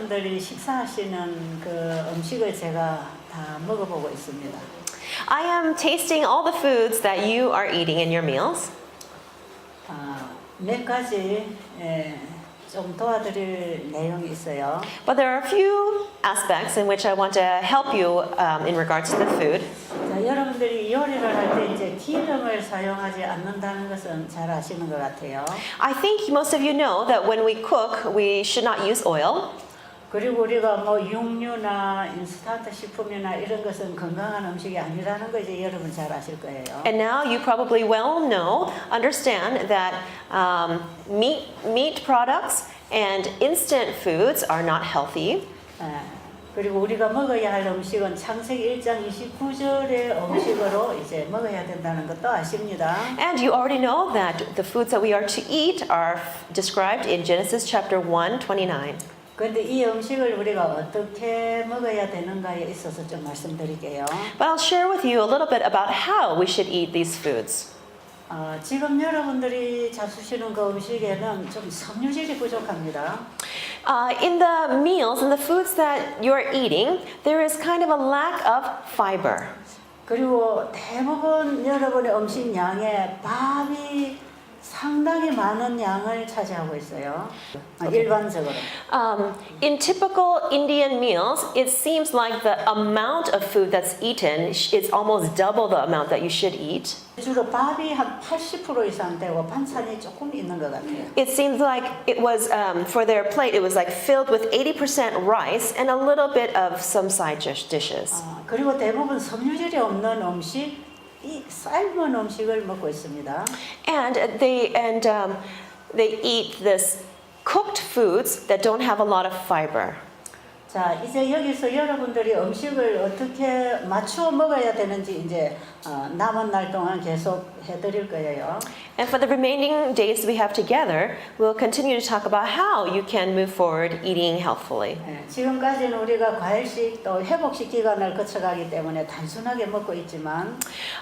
여러분들이 식사하시는 그 음식을 제가 다 먹어보고 있습니다. I am tasting all the foods that you are eating in your meals. 몇 가지 좀 도와드릴 내용이 있어요. But there are a few aspects in which I want to help you in regards to the food. 자, 여러분들이 요리를 할 때 이제 기름을 사용하지 않는다는 것은 잘 아시는 것 같아요. I think most of you know that when we cook, we should not use oil. 그리고 우리가 뭐 육류나 인스턴트 식품이나 이런 것은 건강한 음식이 아니라는 거 이제 여러분 잘 아실 거예요. And now you probably understand that meat products and instant foods are not healthy. 그리고 우리가 먹어야 할 음식은 창세기 1장 29절의 음식으로 이제 먹어야 된다는 것도 아십니다. And you already know that the foods that we are to eat are described in Genesis chapter 1:29. 그런데 이 음식을 우리가 어떻게 먹어야 되는가에 있어서 좀 말씀드릴게요. But I'll share with you a little bit about how we should eat these foods. 지금 여러분들이 잡수시는 그 음식에는 좀 섬유질이 부족합니다. In the meals and the foods that you're eating, there is kind of a lack of fiber. 그리고 대부분 여러분의 음식 양에 밥이 상당히 많은 양을 차지하고 있어요. 일반적으로. In typical Indian meals, it seems like the amount of food that's eaten is almost double the amount that you should eat. 주로 밥이 한 80% 이상 되고 반찬이 조금 있는 것 같아요. It seems like it was, for their plate, it was like filled with 80% rice and a little bit of some side dishes. 그리고 대부분 섬유질이 없는 음식, 이 삶은 음식을 먹고 있습니다. And they eat this cooked foods that don't have a lot of fiber. 자, 이제 여기서 여러분들이 음식을 어떻게 맞추어 먹어야 되는지 이제 남은 날 동안 계속 해드릴 거예요. And for the remaining days we have together, we'll continue to talk about how you can move forward eating healthfully. 지금까지는 우리가 과일식 또 회복식 기간을 거쳐가기 때문에 단순하게 먹고 있지만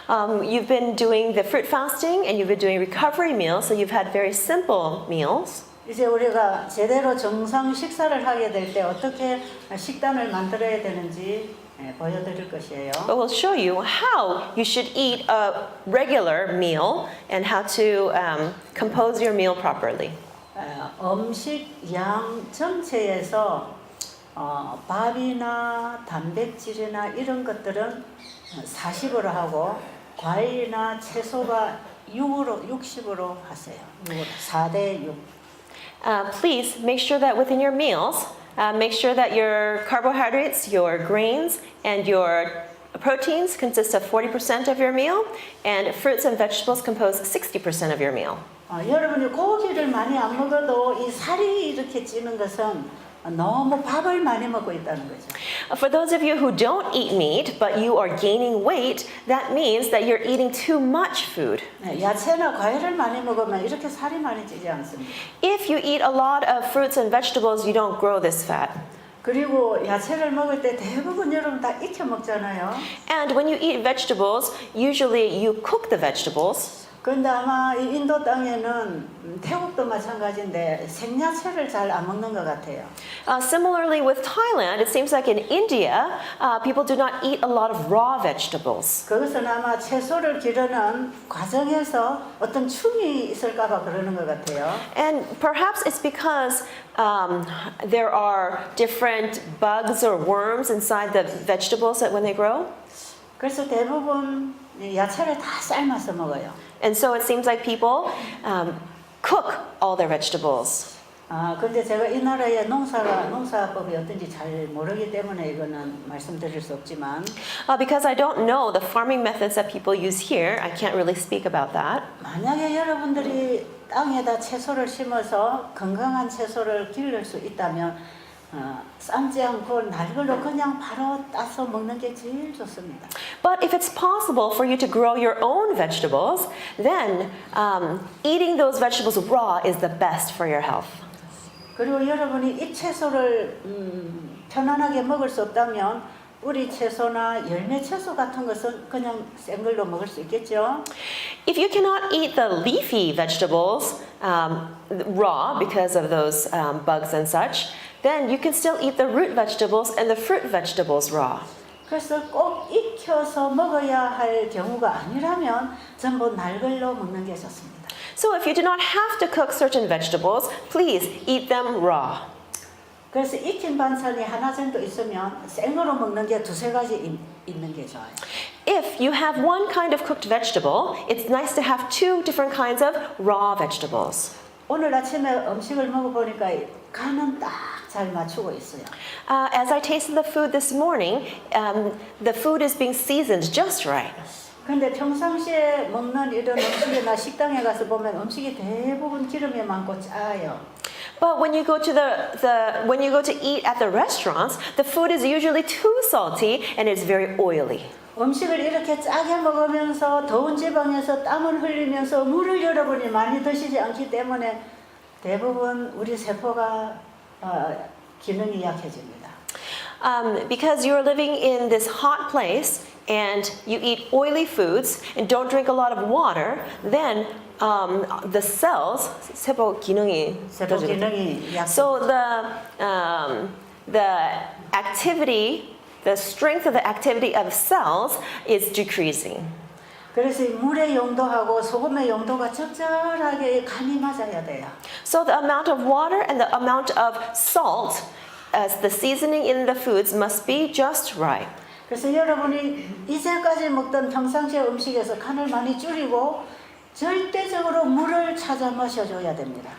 You've been doing the fruit fasting and you've been doing recovery meals, so you've had very simple meals. 이제 우리가 제대로 정상 식사를 하게 될 때 어떻게 식단을 만들어야 되는지 보여드릴 것이에요. But we'll show you how you should eat a regular meal and how to compose your meal properly. 음식 양 전체에서 밥이나 단백질이나 이런 것들은 40으로 하고 과일이나 채소가 60으로 하세요. 4대 6. Please make sure that within your meals, make sure that your carbohydrates, your grains, and your proteins consist of 40% of your meal, and fruits and vegetables compose 60% of your meal. 여러분이 고기를 많이 안 먹어도 이 살이 이렇게 찌는 것은 너무 밥을 많이 먹고 있다는 거죠. For those of you who don't eat meat, but you are gaining weight, that means that you're eating too much food. 야채나 과일을 많이 먹으면 이렇게 살이 많이 찌지 않습니다. If you eat a lot of fruits and vegetables, you don't grow this fat. 그리고 야채를 먹을 때 대부분 여러분 다 익혀 먹잖아요. And when you eat vegetables, usually you cook the vegetables. 그런데 아마 이 인도 땅에는 태국도 마찬가지인데 생야채를 잘 안 먹는 것 같아요. Similarly with Thailand, it seems like in India, people do not eat a lot of raw vegetables. 그것은 아마 채소를 기르는 과정에서 어떤 충이 있을까봐 그러는 것 같아요. And perhaps it's because there are different bugs or worms inside the vegetables that when they grow. 그래서 대부분 야채를 다 삶아서 먹어요. And so it seems like people cook all their vegetables. 근데 제가 이 나라의 농사법이 어떤지 잘 모르기 때문에 이거는 말씀드릴 수 없지만 Because I don't know the farming methods that people use here, I can't really speak about that. 만약에 여러분들이 땅에다 채소를 심어서 건강한 채소를 기를 수 있다면 삶지 않고 날걸로 그냥 바로 따서 먹는 게 제일 좋습니다. But if it's possible for you to grow your own vegetables, then eating those vegetables raw is the best for your health. 그리고 여러분이 이 채소를 편안하게 먹을 수 없다면 뿌리 채소나 열매 채소 같은 것은 그냥 생걸로 먹을 수 있겠죠. If you cannot eat the leafy vegetables raw because of those bugs and such, then you can still eat the root vegetables and the fruit vegetables raw. 그래서 꼭 익혀서 먹어야 할 경우가 아니라면 전부 날걸로 먹는 게 좋습니다. So if you do not have to cook certain vegetables, please eat them raw. 그래서 익힌 반찬이 하나 정도 있으면 생으로 먹는 게 두세 가지 있는 게 좋아요. If you have one kind of cooked vegetable, it's nice to have two different kinds of raw vegetables. 오늘 아침에 음식을 먹어보니까 간은 딱 잘 맞추고 있어요. As I tasted the food this morning, the food is being seasoned just right. 근데 평상시에 먹는 이런 음식이나 식당에 가서 보면 음식이 대부분 기름이 많고 짜요. But when you go to when you go to eat at the restaurants, the food is usually too salty and it's very oily. 음식을 이렇게 짜게 먹으면서 더운 지방에서 땀을 흘리면서 물을 여러분이 많이 드시지 않기 때문에 대부분 우리 세포가 기능이 약해집니다. Because you're living in this hot place and you eat oily foods and don't drink a lot of water, then the cells, 세포 기능이 세포 기능이 약해. So the activity, the strength of the activity of cells is decreasing. 그래서 이 물의 용도하고 소금의 용도가 적절하게 간이 맞아야 돼요. So the amount of water and the amount of salt as the seasoning in the foods must be just right. 그래서 여러분이 이제까지 먹던 평상시의 음식에서 간을 많이 줄이고 절대적으로 물을 찾아 마셔줘야 됩니다.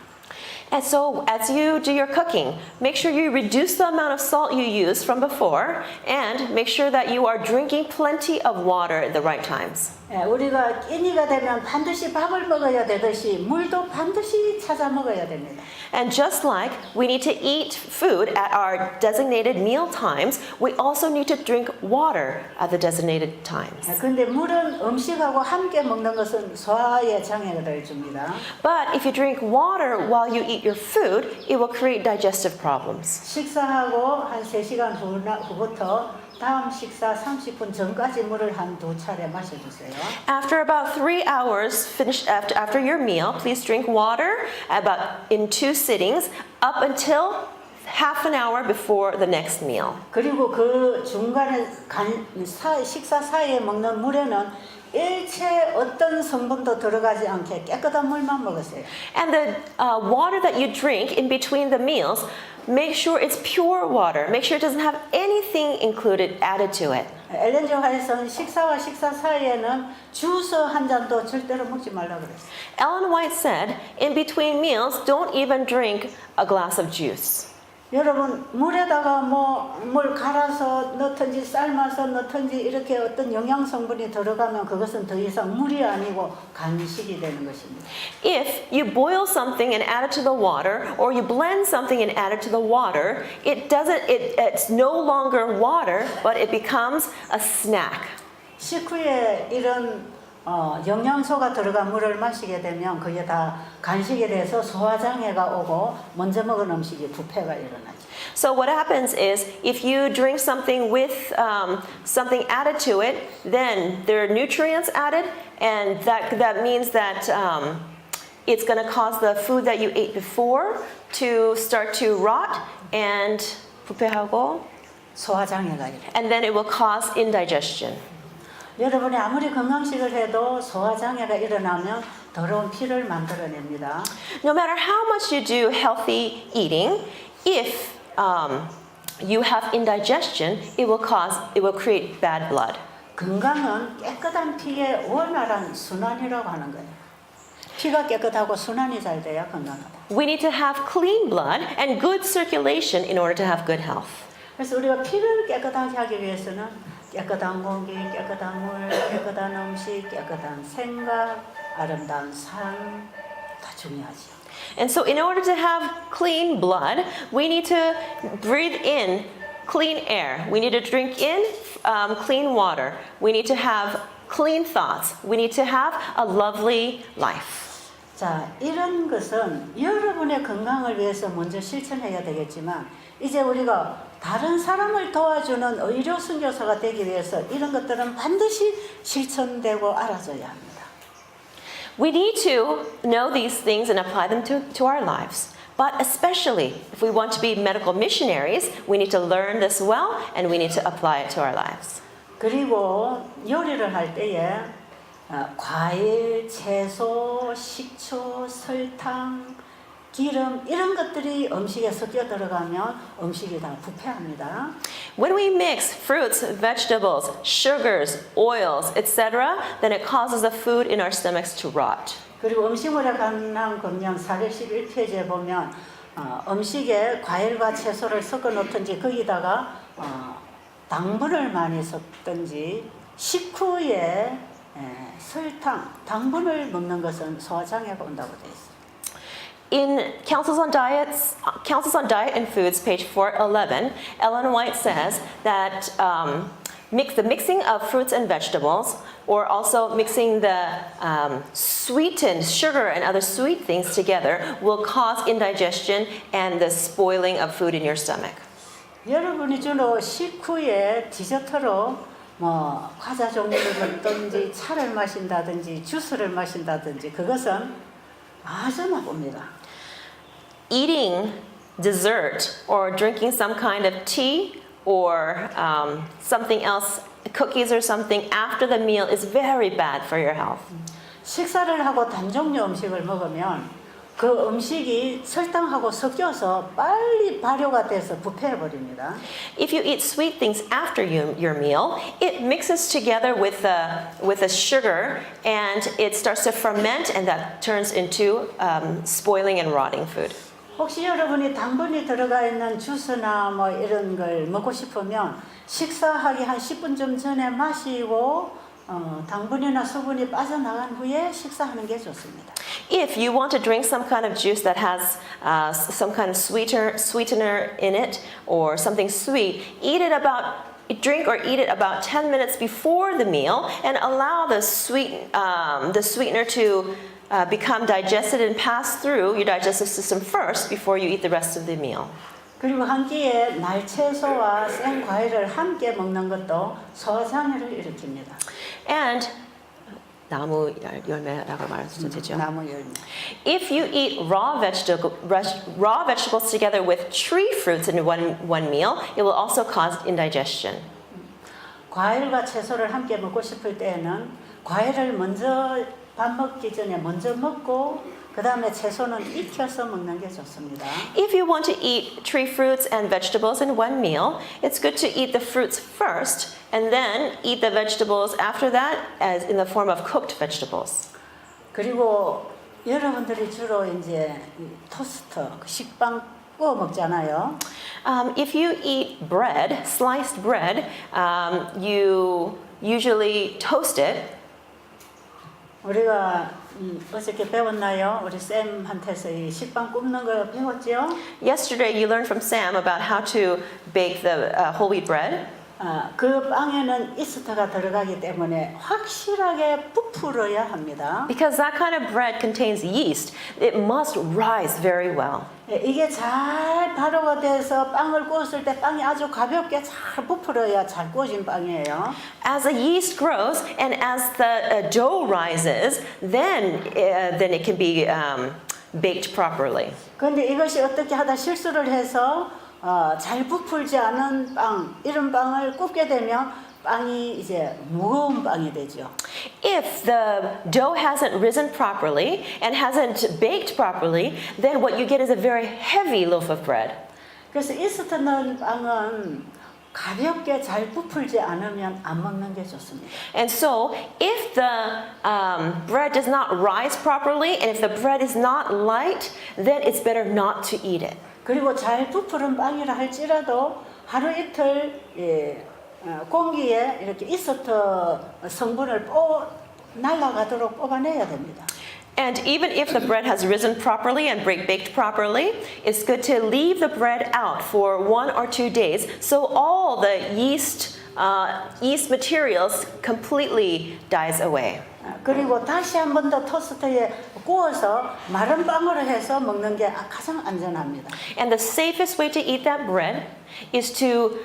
And so as you do your cooking, make sure you reduce the amount of salt you use from before and make sure that you are drinking plenty of water at the right times. 우리가 끼니가 되면 반드시 밥을 먹어야 되듯이 물도 반드시 찾아 먹어야 됩니다. And just like we need to eat food at our designated meal times, we also need to drink water at the designated times. 그런데 물은 음식하고 함께 먹는 것은 소화에 장애를 줍니다. But if you drink water while you eat your food, it will create digestive problems. 식사하고 한 3시간 후부터 다음 식사 30분 전까지 물을 한 2차례 마셔주세요. After about 3 hours after your meal, please drink water in 2 sittings up until half an hour before the next meal. 그리고 그 중간에 식사 사이에 먹는 물에는 일체 어떤 성분도 들어가지 않게 깨끗한 물만 먹으세요. And the water that you drink in between the meals, make sure it's pure water. Make sure it doesn't have anything added to it. 엘렌 G. 화이트는 식사와 식사 사이에는 주스 한 잔도 절대로 먹지 말라 그랬어요. Ellen White said, in between meals, don't even drink a glass of juice. 여러분 물에다가 뭘 갈아서 넣든지 삶아서 넣든지 이렇게 어떤 영양 성분이 들어가면 그것은 더 이상 물이 아니고 간식이 되는 것입니다. If you boil something and add it to the water, or you blend something and add it to the water, it's no longer water, but it becomes a snack. 식후에 이런 영양소가 들어간 물을 마시게 되면 그게 다 간식에 대해서 소화장애가 오고 먼저 먹은 음식이 부패가 일어나죠. So what happens is if you drink something with something added to it, then there are nutrients added, and that means that it's going to cause the food that you ate before to start to rot and 부패하고, 소화장애가 일어나요. and then it will cause indigestion. 여러분이 아무리 건강식을 해도 소화장애가 일어나면 더러운 피를 만들어냅니다. No matter how much you do healthy eating, if you have indigestion, it will create bad blood. 건강은 깨끗한 피의 원활한 순환이라고 하는 거예요. 피가 깨끗하고 순환이 잘 돼야 건강하다. We need to have clean blood and good circulation in order to have good health. 그래서 우리가 피를 깨끗하게 하기 위해서는 깨끗한 공기, 깨끗한 물, 깨끗한 음식, 깨끗한 생각, 아름다운 삶 다 중요하죠. And so in order to have clean blood, we need to breathe in clean air. We need to drink in clean water. We need to have clean thoughts. We need to have a lovely life. 자, 이런 것은 여러분의 건강을 위해서 먼저 실천해야 되겠지만 이제 우리가 다른 사람을 도와주는 의료 선교사가 되기 위해서 이런 것들은 반드시 실천되고 알아져야 합니다. We need to know these things and apply them to our lives. But especially if we want to be medical missionaries, we need to learn this well and we need to apply it to our lives. 그리고 요리를 할 때에 과일, 채소, 식초, 설탕, 기름 이런 것들이 음식에 섞여 들어가면 음식이 다 부패합니다. When we mix fruits, vegetables, sugars, oils, etc., then it causes the food in our stomachs to rot. 그리고 음식물에 관한 금령 411페이지에 보면 음식에 과일과 채소를 섞어 놓든지 거기다가 당분을 많이 섞든지 식후에 설탕, 당분을 먹는 것은 소화장애가 온다고 되어 있습니다. In Counsels on Diet and Foods, page 411, Ellen White says that the mixing of fruits and vegetables, or also mixing the sweetened sugar and other sweet things together, will cause indigestion and the spoiling of food in your stomach. 여러분이 주로 식후에 디저트로 뭐 과자 종류를 먹든지 차를 마신다든지 주스를 마신다든지 그것은 아주 나쁩니다. Eating dessert or drinking some kind of tea or something else, cookies or something after the meal is very bad for your health. 식사를 하고 단종류 음식을 먹으면 그 음식이 설탕하고 섞여서 빨리 발효가 돼서 부패해 버립니다. If you eat sweet things after your meal, it mixes together with the sugar and it starts to ferment and that turns into spoiling and rotting food. 혹시 여러분이 당분이 들어가 있는 주스나 뭐 이런 걸 먹고 싶으면 식사하기 한 10분 좀 전에 마시고 당분이나 수분이 빠져나간 후에 식사하는 게 좋습니다. If you want to drink some kind of juice that has some kind of sweetener in it or something sweet, drink or eat it about 10 minutes before the meal and allow the sweetener to become digested and pass through your digestive system first before you eat the rest of the meal. 그리고 한 끼에 날채소와 생 과일을 함께 먹는 것도 소화장애를 일으킵니다. And 나무 열매라고 말해도 되죠? 나무 열매. If you eat raw vegetables together with tree fruits in one meal, it will also cause indigestion. 과일과 채소를 함께 먹고 싶을 때에는 과일을 먼저 밥 먹기 전에 먼저 먹고 그 다음에 채소는 익혀서 먹는 게 좋습니다. If you want to eat tree fruits and vegetables in one meal, it's good to eat the fruits first and then eat the vegetables after that as in the form of cooked vegetables. 그리고 여러분들이 주로 이제 토스트, 식빵 구워 먹잖아요. If you eat bread, sliced bread, you usually toast it. 우리가 어저께 배웠나요? 우리 쌤한테서 이 식빵 굽는 거 배웠죠? Yesterday you learned from Sam about how to bake the whole wheat bread. 그 빵에는 이스트가 들어가기 때문에 확실하게 부풀어야 합니다. Because that kind of bread contains yeast, it must rise very well. 이게 잘 발효가 돼서 빵을 구웠을 때 빵이 아주 가볍게 잘 부풀어야 잘 구워진 빵이에요. As the yeast grows and as the dough rises, then it can be baked properly. 그런데 이것이 어떻게 하다 실수를 해서 잘 부풀지 않은 빵, 이런 빵을 굽게 되면 빵이 이제 무거운 빵이 되죠. If the dough hasn't risen properly and hasn't baked properly, then what you get is a very heavy loaf of bread. 그래서 이스트 넣은 빵은 가볍게 잘 부풀지 않으면 안 먹는 게 좋습니다. And so, if the bread does not rise properly and if the bread is not light, then it's better not to eat it. 그리고 잘 부풀은 빵이라 할지라도 하루 이틀 공기에 이렇게 이스트 성분을 날아가도록 뽑아내야 됩니다. And even if the bread has risen properly and baked properly, it's good to leave the bread out for 1 or 2 days so all the yeast materials completely dies away. 그리고 다시 한 번 더 토스트에 구워서 마른 빵으로 해서 먹는 게 가장 안전합니다. And the safest way to eat that bread is to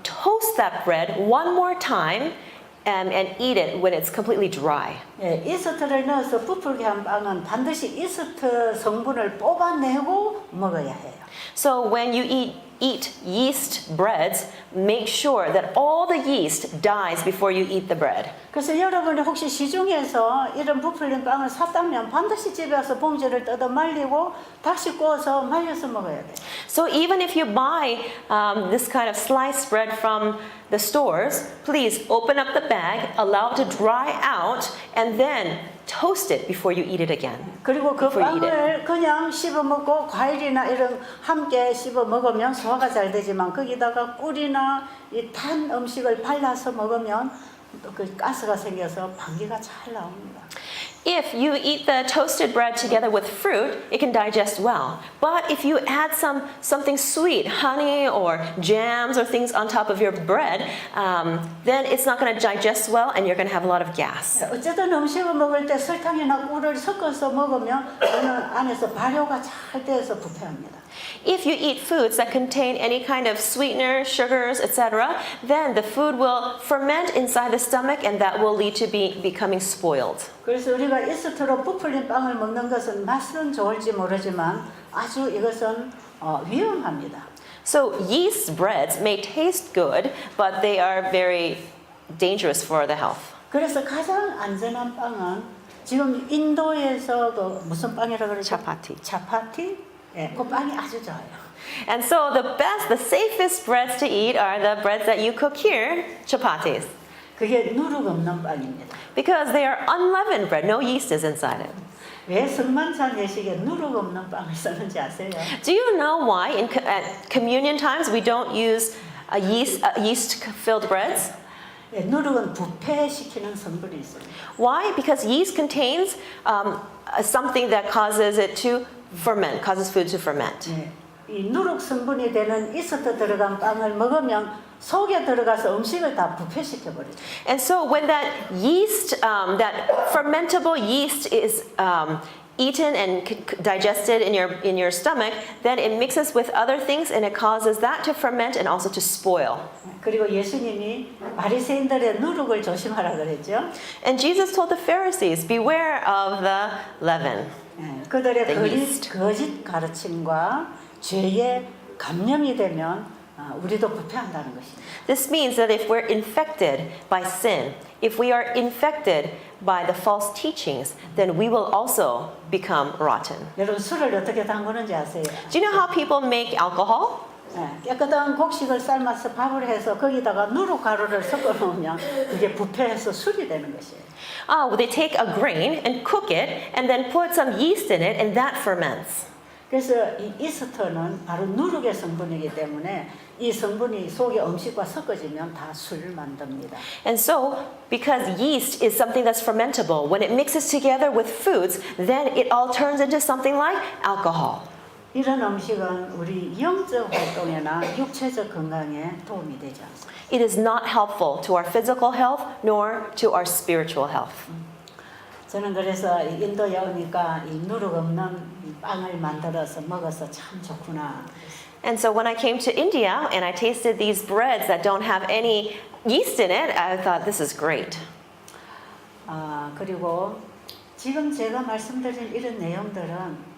toast that bread one more time and eat it when it's completely dry. 예, 이스트를 넣어서 부풀게 한 빵은 반드시 이스트 성분을 뽑아내고 먹어야 해요. So when you eat yeast breads, make sure that all the yeast dies before you eat the bread. 그래서 여러분이 혹시 시중에서 이런 부풀린 빵을 샀다면 반드시 집에 와서 봉지를 뜯어 말리고 다시 구워서 말려서 먹어야 돼요. So even if you buy this kind of sliced bread from the stores, please open up the bag, allow it to dry out, and then toast it before you eat it again. 그리고 그 Before you eat 빵을 그냥 씹어 먹고 과일이나 이런 함께 씹어 먹으면 소화가 잘 되지만 거기다가 꿀이나 이 탄 음식을 발라서 먹으면 또 그 가스가 생겨서 방귀가 잘 나옵니다. If you eat the toasted bread together with fruit, it can digest well. But if you add something sweet, honey or jams or things on top of your bread, then it's not going to digest well and you're going to have a lot of gas. 어쨌든 음식을 먹을 때 설탕이나 꿀을 섞어서 먹으면 저는 안에서 발효가 잘 돼서 부패합니다. If you eat foods that contain any kind of sweetener, sugars, etc., then the food will ferment inside the stomach and that will lead to becoming spoiled. 그래서 우리가 이스트로 부풀린 빵을 먹는 것은 맛은 좋을지 모르지만 아주 이것은 위험합니다. So yeast breads may taste good, but they are very dangerous for the health. 그래서 가장 안전한 빵은 지금 인도에서 그 무슨 빵이라고 그러죠? Chapati. 차파티? 예, 그 빵이 아주 좋아요. And so the safest breads to eat are the breads that you cook here, chapatis, 그게 누룩 없는 빵입니다. because they are unleavened bread. No yeast is inside it. 왜 성만찬 예식에 누룩 없는 빵을 쓰는지 아세요? Do you know why at communion times we don't use yeast-filled breads? 예, 누룩은 부패시키는 성분이 있습니다. Why? Because yeast contains something that causes it to ferment, causes food to ferment. 예, 이 누룩 성분이 되는 이스트 들어간 빵을 먹으면 속에 들어가서 음식을 다 부패시켜 버리죠. And so when that yeast, that fermentable yeast is eaten and digested in your stomach, then it mixes with other things and it causes that to ferment and also to spoil. 그리고 예수님이 바리새인들의 누룩을 조심하라 그랬죠. And Jesus told the Pharisees, beware of the leaven. 예, 그들의 The yeast. 거짓 가르침과 죄에 감염이 되면 우리도 부패한다는 것입니다. This means that if we're infected by sin, if we are infected by the false teachings, then we will also become rotten. 여러분 술을 어떻게 담그는지 아세요? Do you know how people make alcohol? 예, 깨끗한 곡식을 삶아서 밥을 해서 거기다가 누룩 가루를 섞어 놓으면 그게 부패해서 술이 되는 것이에요. They take a grain and cook it and then put some yeast in it and that ferments. 그래서 이 이스트는 바로 누룩의 성분이기 때문에 이 성분이 속의 음식과 섞어지면 다 술을 만듭니다. And so, because yeast is something that's fermentable, when it mixes together with foods, then it all turns into something like alcohol. 이런 음식은 우리 영적 활동이나 육체적 건강에 도움이 되지 않습니다. It is not helpful to our physical health nor to our spiritual health. 저는 그래서 인도에 오니까 이 누룩 없는 빵을 만들어서 먹어서 참 좋구나. And so when I came to India and I tasted these breads that don't have any yeast in it, I thought this is great. 그리고 지금 제가 말씀드린 이런 내용들은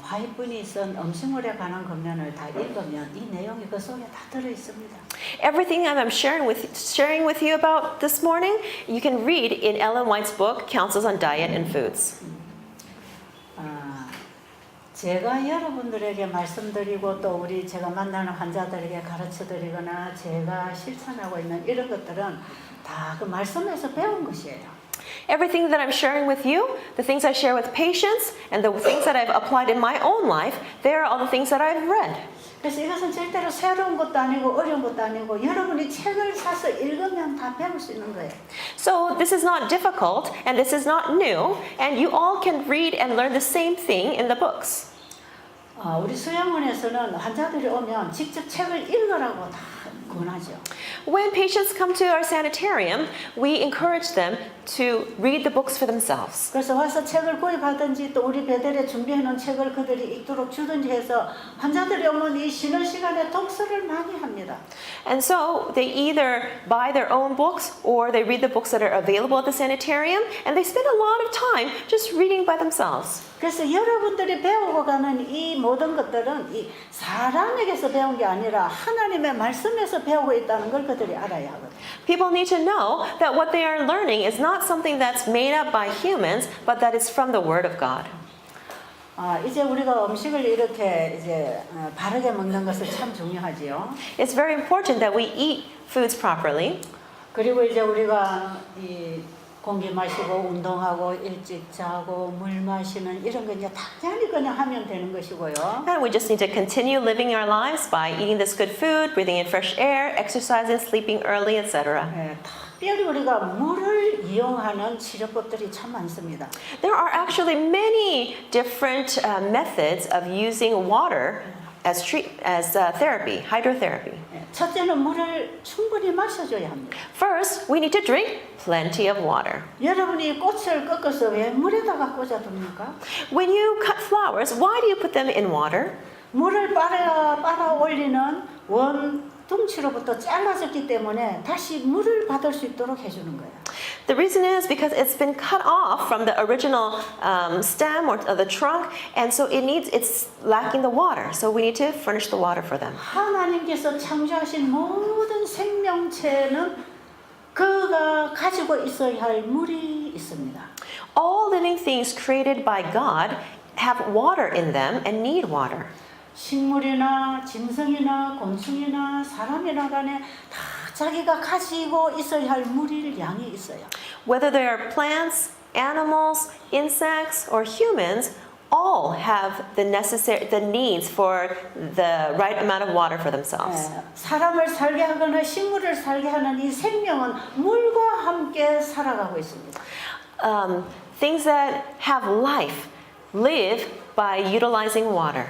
화이분이 쓴 음식물에 관한 권면을 다 읽으면 이 내용이 그 속에 다 들어 있습니다. Everything I'm sharing with you about this morning, you can read in Ellen White's book, Counsels on Diet and Foods. 제가 여러분들에게 말씀드리고 또 제가 만나는 환자들에게 가르쳐드리거나 제가 실천하고 있는 이런 것들은 다 그 말씀에서 배운 것이에요. Everything that I'm sharing with you, the things I share with patients, and the things that I've applied in my own life, they are all the things that I've read. 그래서 이것은 절대로 새로운 것도 아니고 어려운 것도 아니고 여러분이 책을 사서 읽으면 다 배울 수 있는 거예요. So this is not difficult, and this is not new, and you all can read and learn the same thing in the books. 우리 수양원에서는 환자들이 오면 직접 책을 읽으라고 다 권하죠. When patients come to our sanitarium, we encourage them to read the books for themselves. 그래서 와서 책을 구입하든지 또 우리 배달에 준비해 놓은 책을 그들이 읽도록 주든지 해서 환자들이 오면 이 쉬는 시간에 독서를 많이 합니다. And so they either buy their own books or they read the books that are available at the sanitarium, and they spend a lot of time just reading by themselves. 그래서 여러분들이 배우고 가는 이 모든 것들은 이 사람에게서 배운 게 아니라 하나님의 말씀에서 배우고 있다는 걸 그들이 알아야 하거든요. People need to know that what they are learning is not something that's made up by humans, but that is from the Word of God. 이제 우리가 음식을 이렇게 이제 바르게 먹는 것은 참 중요하지요. It's very important that we eat foods properly. 그리고 이제 우리가 이 공기 마시고 운동하고 일찍 자고 물 마시는 이런 거 이제 당연히 그냥 하면 되는 것이고요. And we just need to continue living our lives by eating this good food, breathing in fresh air, exercising, sleeping early, etc. 특별히 우리가 물을 이용하는 치료법들이 참 많습니다. There are actually many different methods of using water as therapy, hydrotherapy. 첫째는 물을 충분히 마셔줘야 합니다. First, we need to drink plenty of water. 여러분이 꽃을 꺾어서 왜 물에다가 꽂아둡니까? When you cut flowers, why do you put them in water? 물을 빨아 올리는 원둥치로부터 잘라졌기 때문에 다시 물을 받을 수 있도록 해주는 거예요. The reason is because it's been cut off from the original stem or the trunk, and so it's lacking the water. So we need to furnish the water for them. 하나님께서 창조하신 모든 생명체는 그가 가지고 있어야 할 물이 있습니다. All living things created by God have water in them and need water. 식물이나 짐승이나 곤충이나 사람이나 간에 다 자기가 가지고 있어야 할 물이 양이 있어요. Whether they are plants, animals, insects, or humans, all have the needs for the right amount of water for themselves. 사람을 살게 하거나 식물을 살게 하는 이 생명은 물과 함께 살아가고 있습니다. Things that have life live by utilizing water.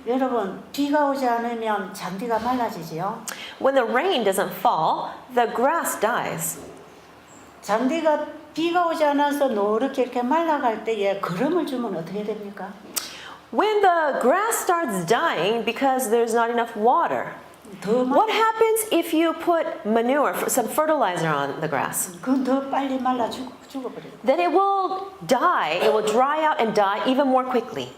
여러분, 비가 오지 않으면 잔디가 말라지지요. When the rain doesn't fall, the grass dies. 잔디가 비가 오지 않아서 노랗게 이렇게 말라갈 때에 거름을 주면 어떻게 됩니까? When the grass starts dying because there's not enough water, what happens if you put manure, some fertilizer on the grass? 그건 더 빨리 말라 죽어버려요. Then it will die, it will dry out and die even more quickly.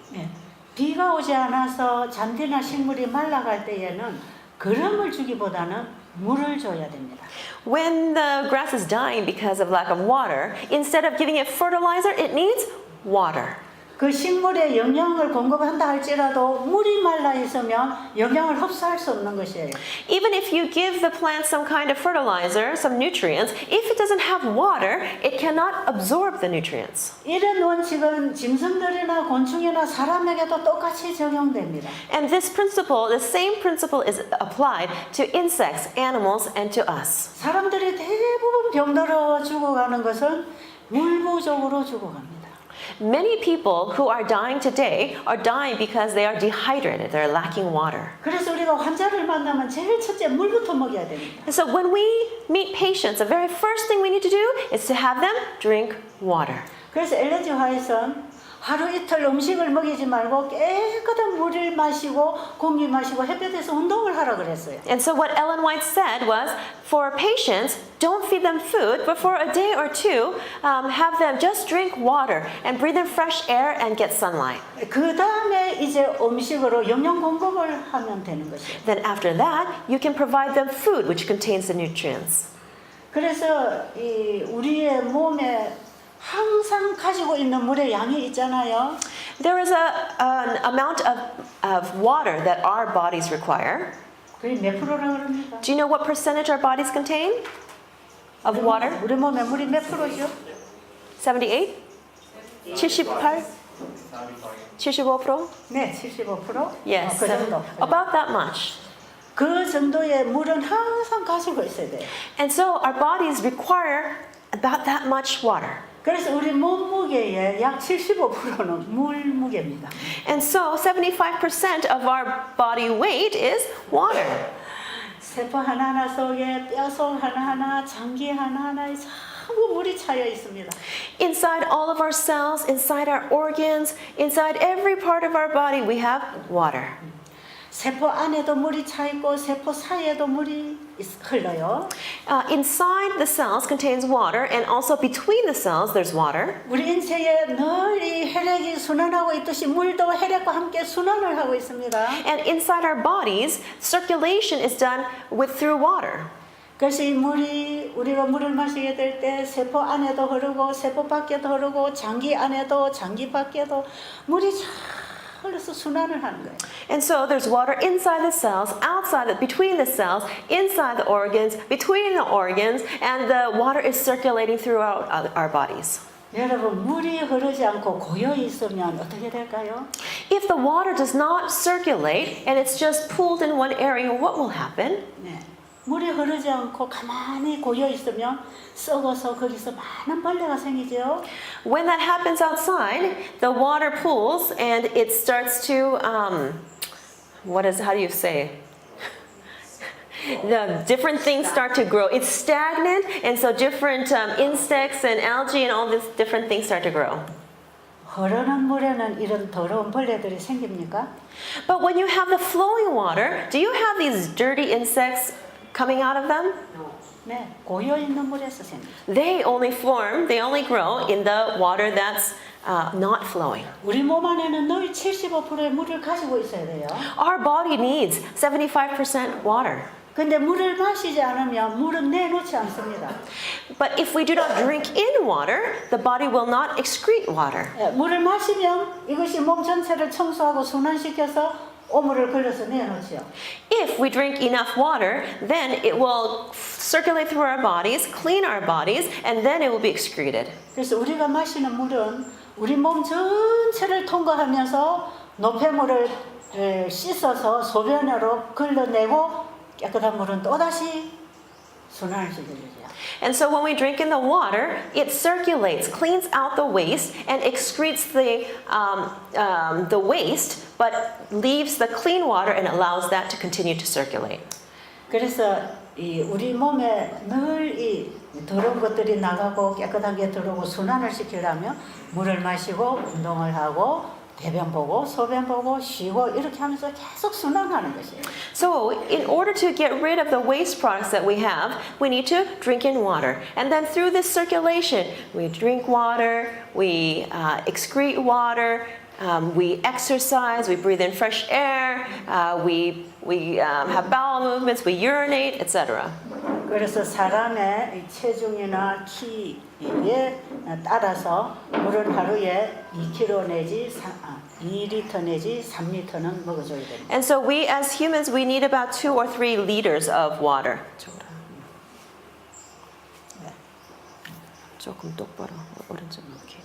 비가 오지 않아서 잔디나 식물이 말라갈 때에는 거름을 주기보다는 물을 줘야 됩니다. When the grass is dying because of lack of water, instead of giving it fertilizer, it needs water. 그 식물에 영양을 공급한다 할지라도 물이 말라 있으면 영양을 흡수할 수 없는 것이에요. Even if you give the plant some kind of fertilizer, some nutrients, if it doesn't have water, it cannot absorb the nutrients. 이런 원칙은 짐승들이나 곤충이나 사람에게도 똑같이 적용됩니다. And this principle, the same principle is applied to insects, animals, and to us. 사람들이 대부분 병들어 죽어가는 것은 물 부족으로 죽어갑니다. Many people who are dying today are dying because they are dehydrated, they're lacking water. 그래서 우리가 환자를 만나면 제일 첫째 물부터 먹여야 됩니다. And so when we meet patients, the very first thing we need to do is to have them drink water. 그래서 엘렌 G. 화이트는 하루 이틀 음식을 먹이지 말고 깨끗한 물을 마시고 공기 마시고 햇볕에서 운동을 하라 그랬어요. And so what Ellen White said was, for patients, don't feed them food, but for a day or two, have them just drink water and breathe in fresh air and get sunlight. 그 다음에 이제 음식으로 영양 공급을 하면 되는 것이에요. Then after that, you can provide them food which contains the nutrients. 그래서 이 우리의 몸에 항상 가지고 있는 물의 양이 있잖아요. There is an amount of water that our bodies require. 그게 몇 프로라고 그럽니까? Do you know what percentage our bodies contain of water? 우리 몸에 물이 몇 프로죠? 78? 78? 75%? 네, 75%? Yes, 그 정도. about that much. 그 정도의 물은 항상 가지고 있어야 돼요. And so our bodies require about that much water. 그래서 우리 몸무게의 약 75%는 물 무게입니다. And so 75% of our body weight is water. 세포 하나하나 속에 뼈속 하나하나, 장기 하나하나에 전부 물이 차여 있습니다. Inside all of our cells, inside our organs, inside every part of our body, we have water. 세포 안에도 물이 차 있고 세포 사이에도 물이 흘러요. Inside the cells contains water, and also between the cells there's water. 우리 인체에 늘 이 혈액이 순환하고 있듯이 물도 혈액과 함께 순환을 하고 있습니다. And inside our bodies, circulation is done through water. 그래서 이 물이 우리가 물을 마시게 될 때 세포 안에도 흐르고 세포 밖에도 흐르고 장기 안에도 장기 밖에도 물이 잘 흘러서 순환을 하는 거예요. And so there's water inside the cells, between the cells, inside the organs, between the organs, and the water is circulating throughout our bodies. 여러분 물이 흐르지 않고 고여 있으면 어떻게 될까요? If the water does not circulate and it's just pooled in one area, what will happen? 네. 물이 흐르지 않고 가만히 고여 있으면 썩어서 거기서 많은 벌레가 생기죠. When that happens outside, the water pools and it starts to, how do you say? The different things start to grow. It's stagnant, and so different insects and algae and all these different things start to grow. 흐르는 물에는 이런 더러운 벌레들이 생깁니까? But when you have the flowing water, do you have these dirty insects coming out of them? 네, 고여 있는 물에서 생깁니다. They only grow in the water that's not flowing. 우리 몸 안에는 늘 75%의 물을 가지고 있어야 돼요. Our body needs 75% water. 근데 물을 마시지 않으면 물은 내놓지 않습니다. But if we do not drink in water, the body will not excrete water. 예, 물을 마시면 이것이 몸 전체를 청소하고 순환시켜서 오물을 걸러서 내놓죠. If we drink enough water, then it will circulate through our bodies, clean our bodies, and then it will be excreted. 그래서 우리가 마시는 물은 우리 몸 전체를 통과하면서 노폐물을 씻어서 소변으로 걸러내고 깨끗한 물은 또다시 순환을 시켜주죠. And so when we drink in the water, it circulates, cleans out the waste, and excretes the waste, but leaves the clean water and allows that to continue to circulate. 그래서 이 우리 몸에 늘 이 더러운 것들이 나가고 깨끗한 게 들어오고 순환을 시키려면 물을 마시고 운동을 하고 대변 보고 소변 보고 쉬고 이렇게 하면서 계속 순환하는 것이에요. So in order to get rid of the waste products that we have, we need to drink in water. And then through this circulation, we drink water, we excrete water, we exercise, we breathe in fresh air, we have bowel movements, we urinate, etc. 그래서 사람의 체중이나 키에 따라서 물은 하루에 2kg 내지 2리터 내지 3리터는 먹어줘야 됩니다. And so we as humans, we need about 2 or 3 liters of water. 조금 똑바로 오른쪽 이렇게.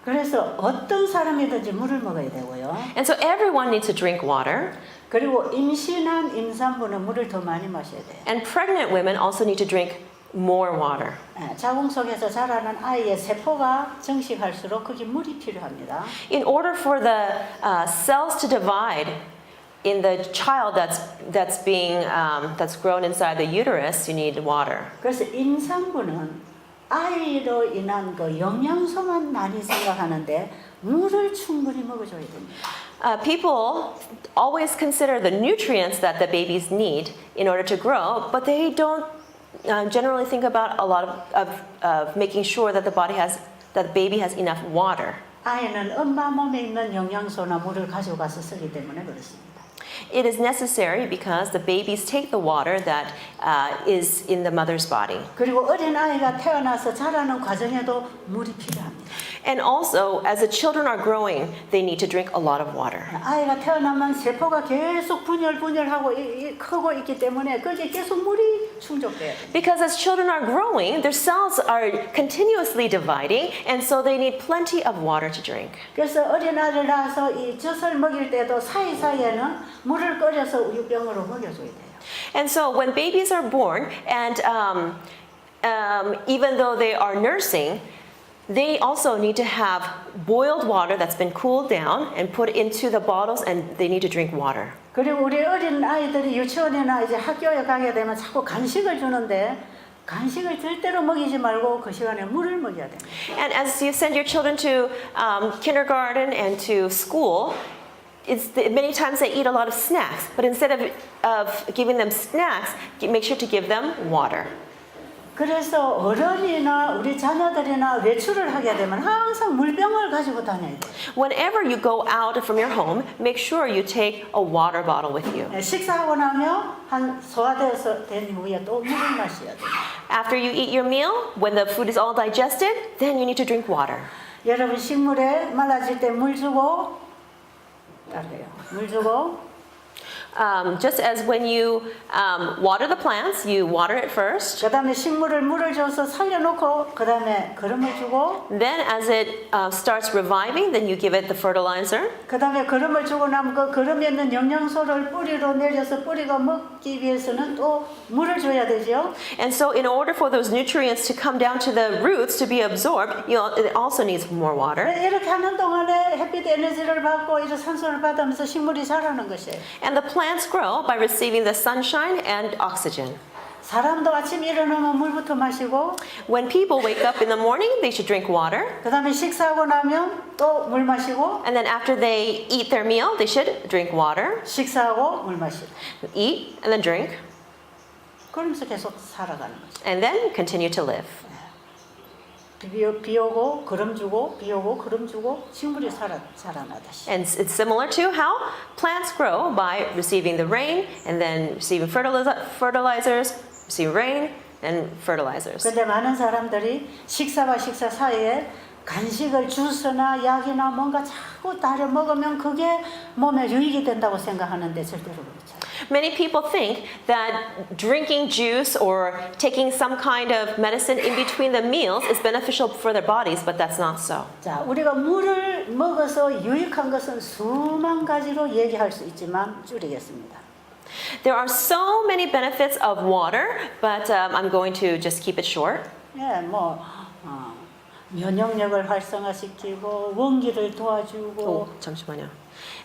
그래서 어떤 사람이든지 물을 먹어야 되고요. And so everyone needs to drink water. 그리고 임신한 임산부는 물을 더 많이 마셔야 돼요. And pregnant women also need to drink more water. 자궁 속에서 자라는 아이의 세포가 정식할수록 거기 물이 필요합니다. In order for the cells to divide in the child that's grown inside the uterus, you need water. 그래서 임산부는 아이로 인한 그 영양소만 많이 생각하는데 물을 충분히 먹어줘야 됩니다. People always consider the nutrients that the babies need in order to grow, but they don't generally think about a lot of making sure that the baby has enough water. 아이는 엄마 몸에 있는 영양소나 물을 가져가서 쓰기 때문에 그렇습니다. It is necessary because the babies take the water that is in the mother's body. 그리고 어린 아이가 태어나서 자라는 과정에도 물이 필요합니다. And also, as the children are growing, they need to drink a lot of water. 아이가 태어나면 세포가 계속 분열하고 크고 있기 때문에 거기에 계속 물이 충족돼야 돼요. Because as children are growing, their cells are continuously dividing, and so they need plenty of water to drink. 그래서 어린 아이를 낳아서 이 젖을 먹일 때도 사이사이에는 물을 끓여서 우유병으로 먹여줘야 돼요. And so when babies are born and even though they are nursing, they also need to have boiled water that's been cooled down and put into the bottles, and they need to drink water. 그리고 우리 어린 아이들이 유치원이나 이제 학교에 가게 되면 자꾸 간식을 주는데 간식을 절대로 먹이지 말고 그 시간에 물을 먹여야 됩니다. And as you send your children to kindergarten and to school, many times they eat a lot of snacks. But instead of giving them snacks, make sure to give them water. 그래서 어른이나 우리 자녀들이나 외출을 하게 되면 항상 물병을 가지고 다녀야 돼요. Whenever you go out from your home, make sure you take a water bottle with you. 식사하고 나면 한 소화되어서 된 후에 또 물을 마셔야 돼요. After you eat your meal, when the food is all digested, then you need to drink water. 여러분 식물에 말라질 때 물 주고 따르요. 물 주고 Just as when you water the plants, you water it first. 그다음에 식물을 물을 줘서 살려놓고 그다음에 거름을 주고 Then as it starts reviving, then you give it the fertilizer. 그다음에 거름을 주고 나면 그 거름에 있는 영양소를 뿌리로 내려서 뿌리가 먹기 위해서는 또 물을 줘야 되죠. And so in order for those nutrients to come down to the roots to be absorbed, it also needs more water. 이렇게 하는 동안에 햇빛 에너지를 받고 이런 산소를 받으면서 식물이 자라는 것이에요. And the plants grow by receiving the sunshine and oxygen. 사람도 아침 일어나면 물부터 마시고 When people wake up in the morning, they should drink water. 그다음에 식사하고 나면 또 물 마시고 And then after they eat their meal, they should drink water. 식사하고 물 마시고 Eat and then drink. 그러면서 계속 살아가는 거죠. And then continue to live. 비 오고 거름 주고 비 오고 거름 주고 식물이 자라나듯이. And it's similar to how plants grow by receiving the rain and then receiving fertilizers, receiving rain and fertilizers. 근데 많은 사람들이 식사와 식사 사이에 간식을 주스나 약이나 뭔가 자꾸 따려 먹으면 그게 몸에 유익이 된다고 생각하는데 절대로 그렇지 않아요. Many people think that drinking juice or taking some kind of medicine in between the meals is beneficial for their bodies, but that's not so. 자, 우리가 물을 먹어서 유익한 것은 수만 가지로 얘기할 수 있지만 줄이겠습니다. There are so many benefits of water, but I'm going to just keep it short. 예, 면역력을 활성화시키고 원기를 도와주고 잠시만요.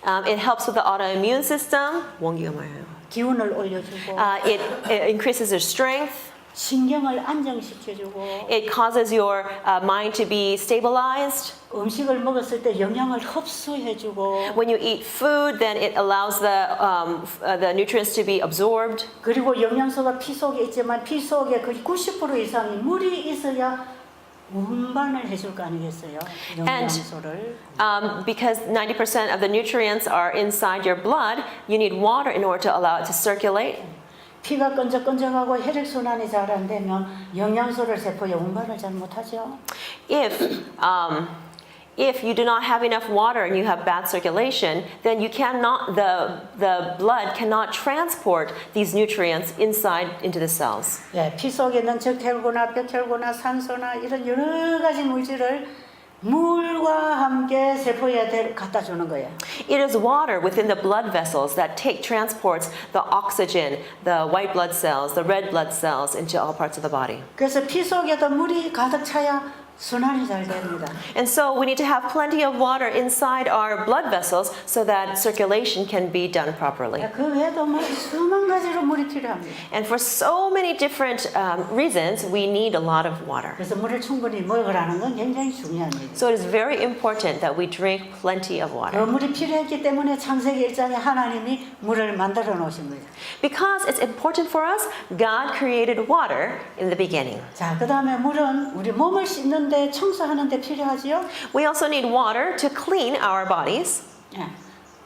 It helps with the autoimmune system. 원기가 뭐예요? 기운을 올려주고 It increases your strength. 신경을 안정시켜주고 It causes your mind to be stabilized. 음식을 먹었을 때 영양을 흡수해주고 When you eat food, then it allows the nutrients to be absorbed. 그리고 영양소가 피 속에 있지만 피 속에 거의 90% 이상이 물이 있어야 운반을 해줄 거 아니겠어요? 영양소를. Because 90% of the nutrients are inside your blood, you need water in order to allow it to circulate. 피가 끈적끈적하고 혈액순환이 잘 안 되면 영양소를 세포에 운반을 잘 못하죠. If you do not have enough water and you have bad circulation, then you cannot, the blood cannot transport these nutrients inside into the cells. 예, 피 속에 있는 적혈구나 뼈혈구나 산소나 이런 여러 가지 물질을 물과 함께 세포에 갖다 주는 거예요. It is water within the blood vessels that transports the oxygen, the white blood cells, the red blood cells into all parts of the body. 그래서 피 속에도 물이 가득 차야 순환이 잘 됩니다. And so we need to have plenty of water inside our blood vessels so that circulation can be done properly. 그 외에도 수만 가지로 물이 필요합니다. And for so many different reasons, we need a lot of water. 그래서 물을 충분히 먹으라는 건 굉장히 중요한 일이에요. So it is very important that we drink plenty of 그 water. 물이 필요했기 때문에 창세기 1장에 하나님이 물을 만들어 놓으신 거예요. Because it's important for us, God created water in the beginning. 자, 그다음에 물은 우리 몸을 씻는데 청소하는데 필요하지요. We also need water to clean our bodies. 예.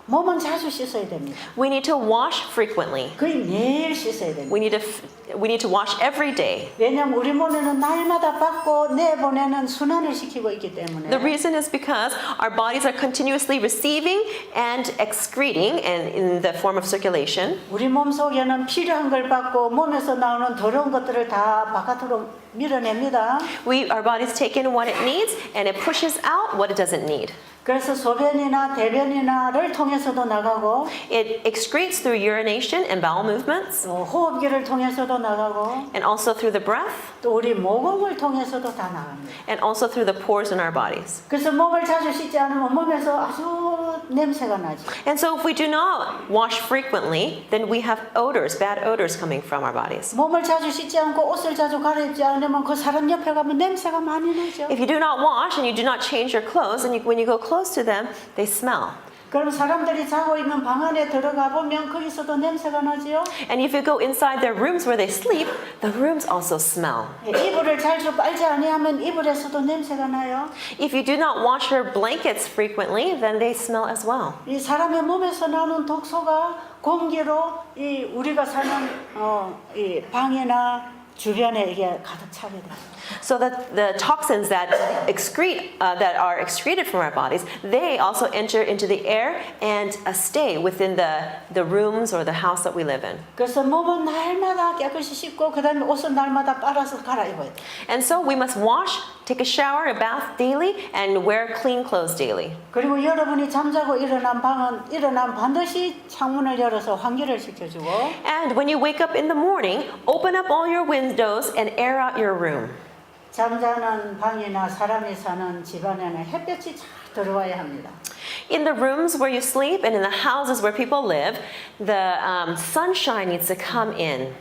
몸은 자주 씻어야 됩니다. We need to wash frequently. 거의 매일 씻어야 됩니다. We need to wash every day. 왜냐하면 우리 몸에는 날마다 받고 내보내는 순환을 시키고 있기 때문에. The reason is because our bodies are continuously receiving and excreting and in the form of circulation. 우리 몸 속에는 필요한 걸 받고 몸에서 나오는 더러운 것들을 다 바깥으로 밀어냅니다. Our bodies take in what it needs and it pushes out what it doesn't need. 그래서 소변이나 대변이나를 통해서도 나가고 It excretes through urination and bowel movements, 또 호흡기를 통해서도 나가고 and also through the breath, 또 우리 모공을 통해서도 다 나갑니다. and also through the pores in our bodies. 그래서 몸을 자주 씻지 않으면 몸에서 아주 냄새가 나죠. And so if we do not wash frequently, then we have odors, bad odors coming from our bodies. 몸을 자주 씻지 않고 옷을 자주 갈아입지 않으면 그 사람 옆에 가면 냄새가 많이 나죠. If you do not wash and you do not change your clothes, and when you go close to them, they smell. 그럼 사람들이 자고 있는 방 안에 들어가 보면 거기서도 냄새가 나지요. And if you go inside their rooms where they sleep, the rooms also smell. 이불을 자주 빨지 아니하면 이불에서도 냄새가 나요. If you do not wash your blankets frequently, then they smell as well. 이 사람의 몸에서 나는 독소가 공기로 이 우리가 사는 이 방이나 주변에 이게 가득 차게 돼요. So that the toxins that that are excreted from our bodies, they also enter into the air and stay within the rooms or the house that we live in. 그래서 몸은 날마다 깨끗이 씻고 그다음에 옷은 날마다 빨아서 갈아입어야 돼. And so we must wash, take a shower, a bath daily, and wear clean clothes daily. 그리고 여러분이 잠자고 일어난 반드시 창문을 열어서 환기를 시켜주고 And when you wake up in the morning, open up all your windows and air out your room. 잠자는 방이나 사람이 사는 집안에는 햇볕이 잘 들어와야 합니다. In the rooms where you sleep and in the houses where people live, the sunshine needs to come in.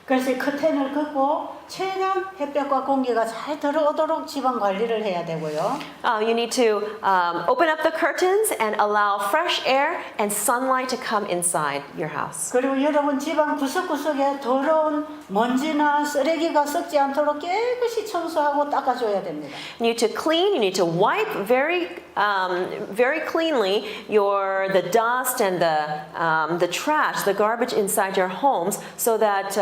그래서 커튼을 걷고 최대한 햇볕과 공기가 잘 들어오도록 집안 관리를 해야 되고요. You need to open up the curtains and allow fresh air and sunlight to come inside your house. 그리고 여러분 집안 구석구석에 더러운 먼지나 쓰레기가 썩지 않도록 깨끗이 청소하고 닦아줘야 됩니다. You need to clean. You need to wipe very cleanly the dust and the trash, the garbage inside your homes, so that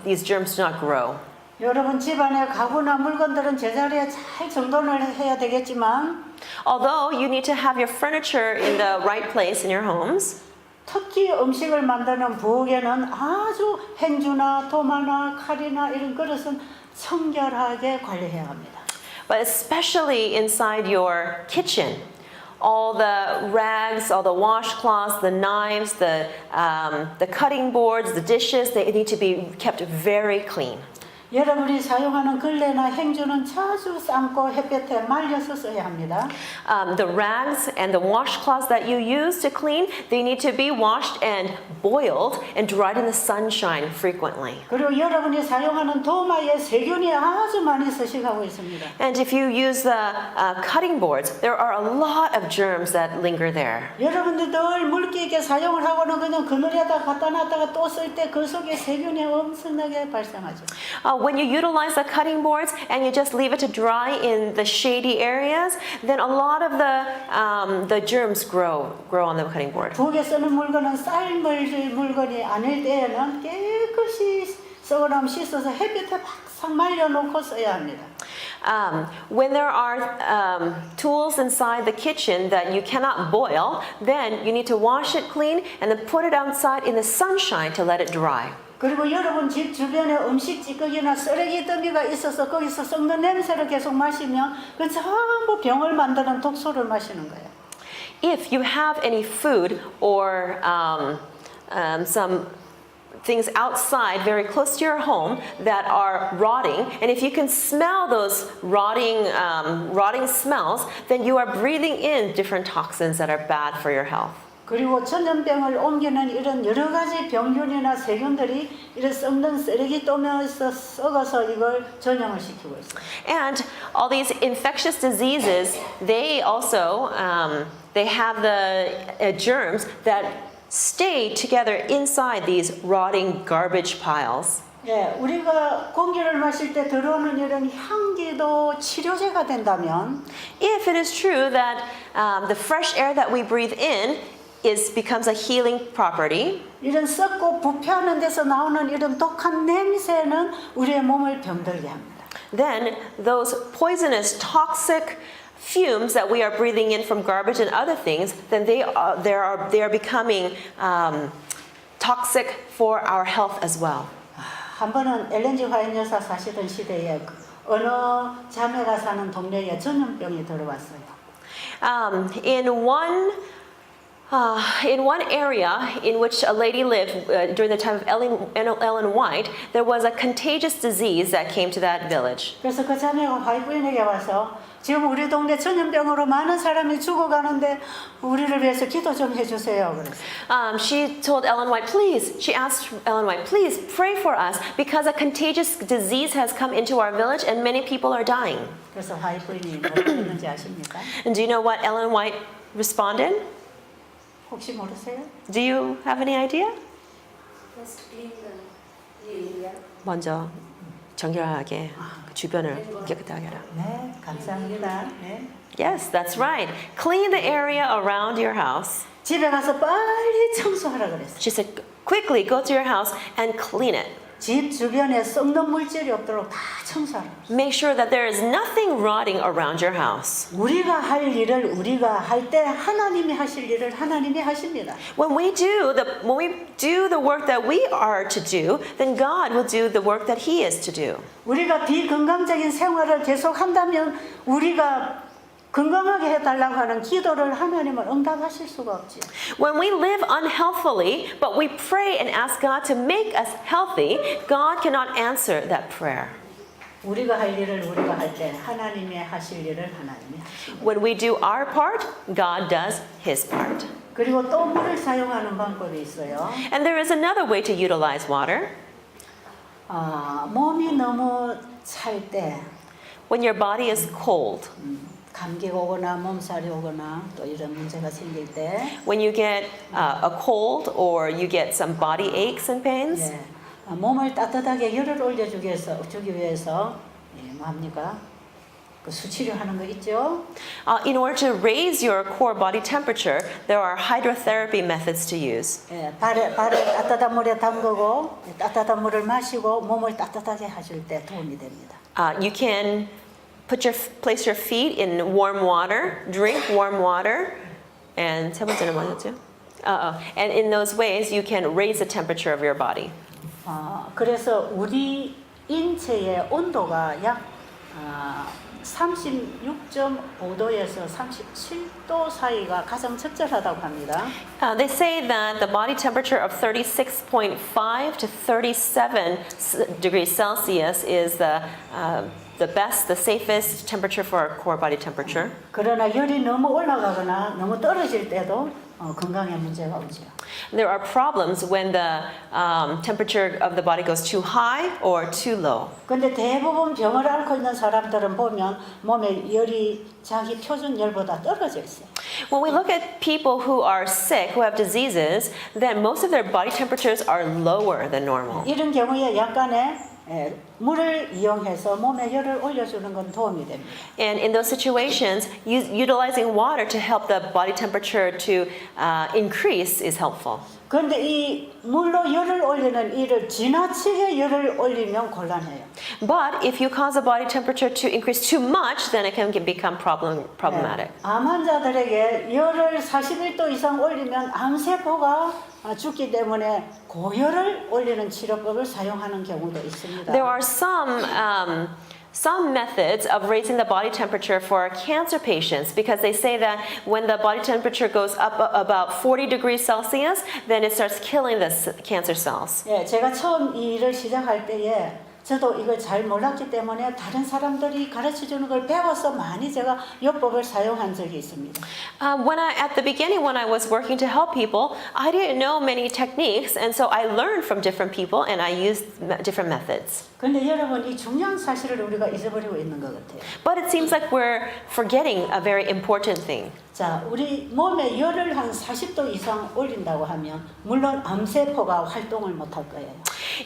these germs do not grow. 여러분 집안의 가구나 물건들은 제자리에 잘 정돈을 해야 되겠지만 Although you need to have your furniture in the right place in your homes, 특히 음식을 만드는 부엌에는 아주 행주나 도마나 칼이나 이런 그릇은 청결하게 관리해야 합니다. but especially inside your kitchen, all the rags, all the washcloths, the knives, the cutting boards, the dishes, they need to be kept very clean. 여러분이 사용하는 걸레나 행주는 자주 삶고 햇볕에 말려서 써야 합니다. The rags and the washcloths that you use to clean, they need to be washed and boiled and dried in the sunshine frequently. 그리고 여러분이 사용하는 도마에 세균이 아주 많이 서식하고 있습니다. And if you use the cutting boards, there are a lot of germs that linger there. 여러분들 늘 물기 있게 사용을 하고는 그냥 그늘에다 갖다 놨다가 또 쓸 때 그 속에 세균이 엄청나게 발생하죠. When you utilize the cutting boards and you just leave it to dry in the shady areas, then a lot of the germs grow on the cutting board. 부엌에 쓰는 물건은 삶을 물건이 아닐 때에는 깨끗이 썩어나면 씻어서 햇볕에 박상 말려놓고 써야 합니다. When there are tools inside the kitchen that you cannot boil, then you need to wash it clean and then put it outside in the sunshine to let it dry. 그리고 여러분 집 주변에 음식 찌꺼기나 쓰레기 더미가 있어서 거기서 썩는 냄새를 계속 마시면 그 전부 병을 만드는 독소를 마시는 거예요. If you have any food or some things outside very close to your home that are rotting, and if you can smell those rotting smells, then you are breathing in different toxins that are bad for your health. 그리고 전염병을 옮기는 이런 여러 가지 병균이나 세균들이 이런 썩는 쓰레기 또면에서 썩어서 이걸 전염을 시키고 있어요. And all these infectious diseases, they also they have the germs that stay together inside these rotting garbage piles. 예, 우리가 공기를 마실 때 들어오는 이런 향기도 치료제가 된다면, If it is true that the fresh air that we breathe in becomes a healing property, 이런 썩고 부패하는 데서 나오는 이런 독한 냄새는 우리의 몸을 병들게 합니다. then those poisonous, toxic fumes that we are breathing in from garbage and other things, then they are becoming toxic for our health as well. 한 번은 엘렌 G 화이트 여사 사시던 시대에 어느 자매가 사는 동네에 전염병이 들어왔어요. In one area in which a lady lived during the time of Ellen White, there was a contagious disease that came to that village. 그래서 그 자매가 화이트인에게 와서 지금 우리 동네 전염병으로 많은 사람이 죽어가는데 우리를 위해서 기도 좀 해주세요. 그랬어요. She told Ellen White, please, she asked Ellen White, please pray for us because a contagious disease has come into our village and many people are dying. 그래서 화이트인이 뭐라고 했는지 아십니까? And do you know what Ellen White responded? 혹시 모르세요? Do you have any idea? Let's clean the area. 먼저 정결하게 주변을 깨끗하게 하라. 네, 감사합니다. 네. Yes, that's right. Clean the area around your house. 집에 가서 빨리 청소하라 그랬어요. She said, quickly go to your house and clean it. 집 주변에 썩는 물질이 없도록 다 청소하라. Make sure that there is nothing rotting around your house. 우리가 할 일을 우리가 할 때 하나님이 하실 일을 하나님이 하십니다. When we do the work that we are to do, then God will do the work that He is to do. 우리가 비건강적인 생활을 계속 한다면 우리가 건강하게 해달라고 하는 기도를 하나님은 응답하실 수가 없지요. When we live unhealthily, but we pray and ask God to make us healthy, God cannot answer that prayer. 우리가 할 일을 우리가 할 때 하나님이 하실 일을 하나님이 하십니다. When we do our part, God does His part. 그리고 또 물을 사용하는 방법이 있어요. And there is another way to utilize water. 몸이 너무 찰 때 When your body is cold, 감기가 오거나 몸살이 오거나 또 이런 문제가 생길 때 when you get a cold or you get some body aches and pains, 예, 몸을 따뜻하게 열을 올려주기 위해서 뭡니까? 그 수치료 하는 거 있죠? in order to raise your core body temperature, there are hydrotherapy methods to use. 예, 발을 따뜻한 물에 담그고 따뜻한 물을 마시고 몸을 따뜻하게 해줄 때 도움이 됩니다. You can place your feet in warm water, drink warm water, and 세 번째는 뭐였죠? And in those ways, you can raise the temperature of your body. 그래서 우리 인체의 온도가 약 36.5도에서 37도 사이가 가장 적절하다고 합니다. They say that the body temperature of 36.5 to 37 degrees Celsius is the best, the safest temperature for our core body temperature. 그러나 열이 너무 올라가거나 너무 떨어질 때도 건강에 문제가 오죠. There are problems when the temperature of the body goes too high or too low. 근데 대부분 병을 앓고 있는 사람들은 보면 몸에 열이 자기 표준 열보다 떨어져 있어요. When we look at people who are sick, who have diseases, then most of their body temperatures are lower than normal. 이런 경우에 약간의 물을 이용해서 몸에 열을 올려주는 건 도움이 됩니다. And in those situations, utilizing water to help the body temperature to increase is helpful. 그런데 이 물로 열을 올리는 일을 지나치게 열을 올리면 곤란해요. But if you cause the body temperature to increase too much, then it can become problematic. 암 환자들에게 열을 41도 이상 올리면 암세포가 죽기 때문에 고열을 올리는 치료법을 사용하는 경우도 있습니다. There are some methods of raising the body temperature for cancer patients because they say that when the body temperature goes up about 40 degrees Celsius, then it starts killing the cancer cells. 예, 제가 처음 이 일을 시작할 때에 저도 이걸 잘 몰랐기 때문에 다른 사람들이 가르쳐주는 걸 배워서 많이 제가 요법을 사용한 적이 있습니다. At the beginning, when I was working to help people, I didn't know many techniques, and so I learned from different people and I used different methods. 근데 여러분 이 중요한 사실을 우리가 잊어버리고 있는 것 같아요. But it seems like we're forgetting a very important thing. 자, 우리 몸에 열을 한 40도 이상 올린다고 하면 물론 암세포가 활동을 못할 거예요.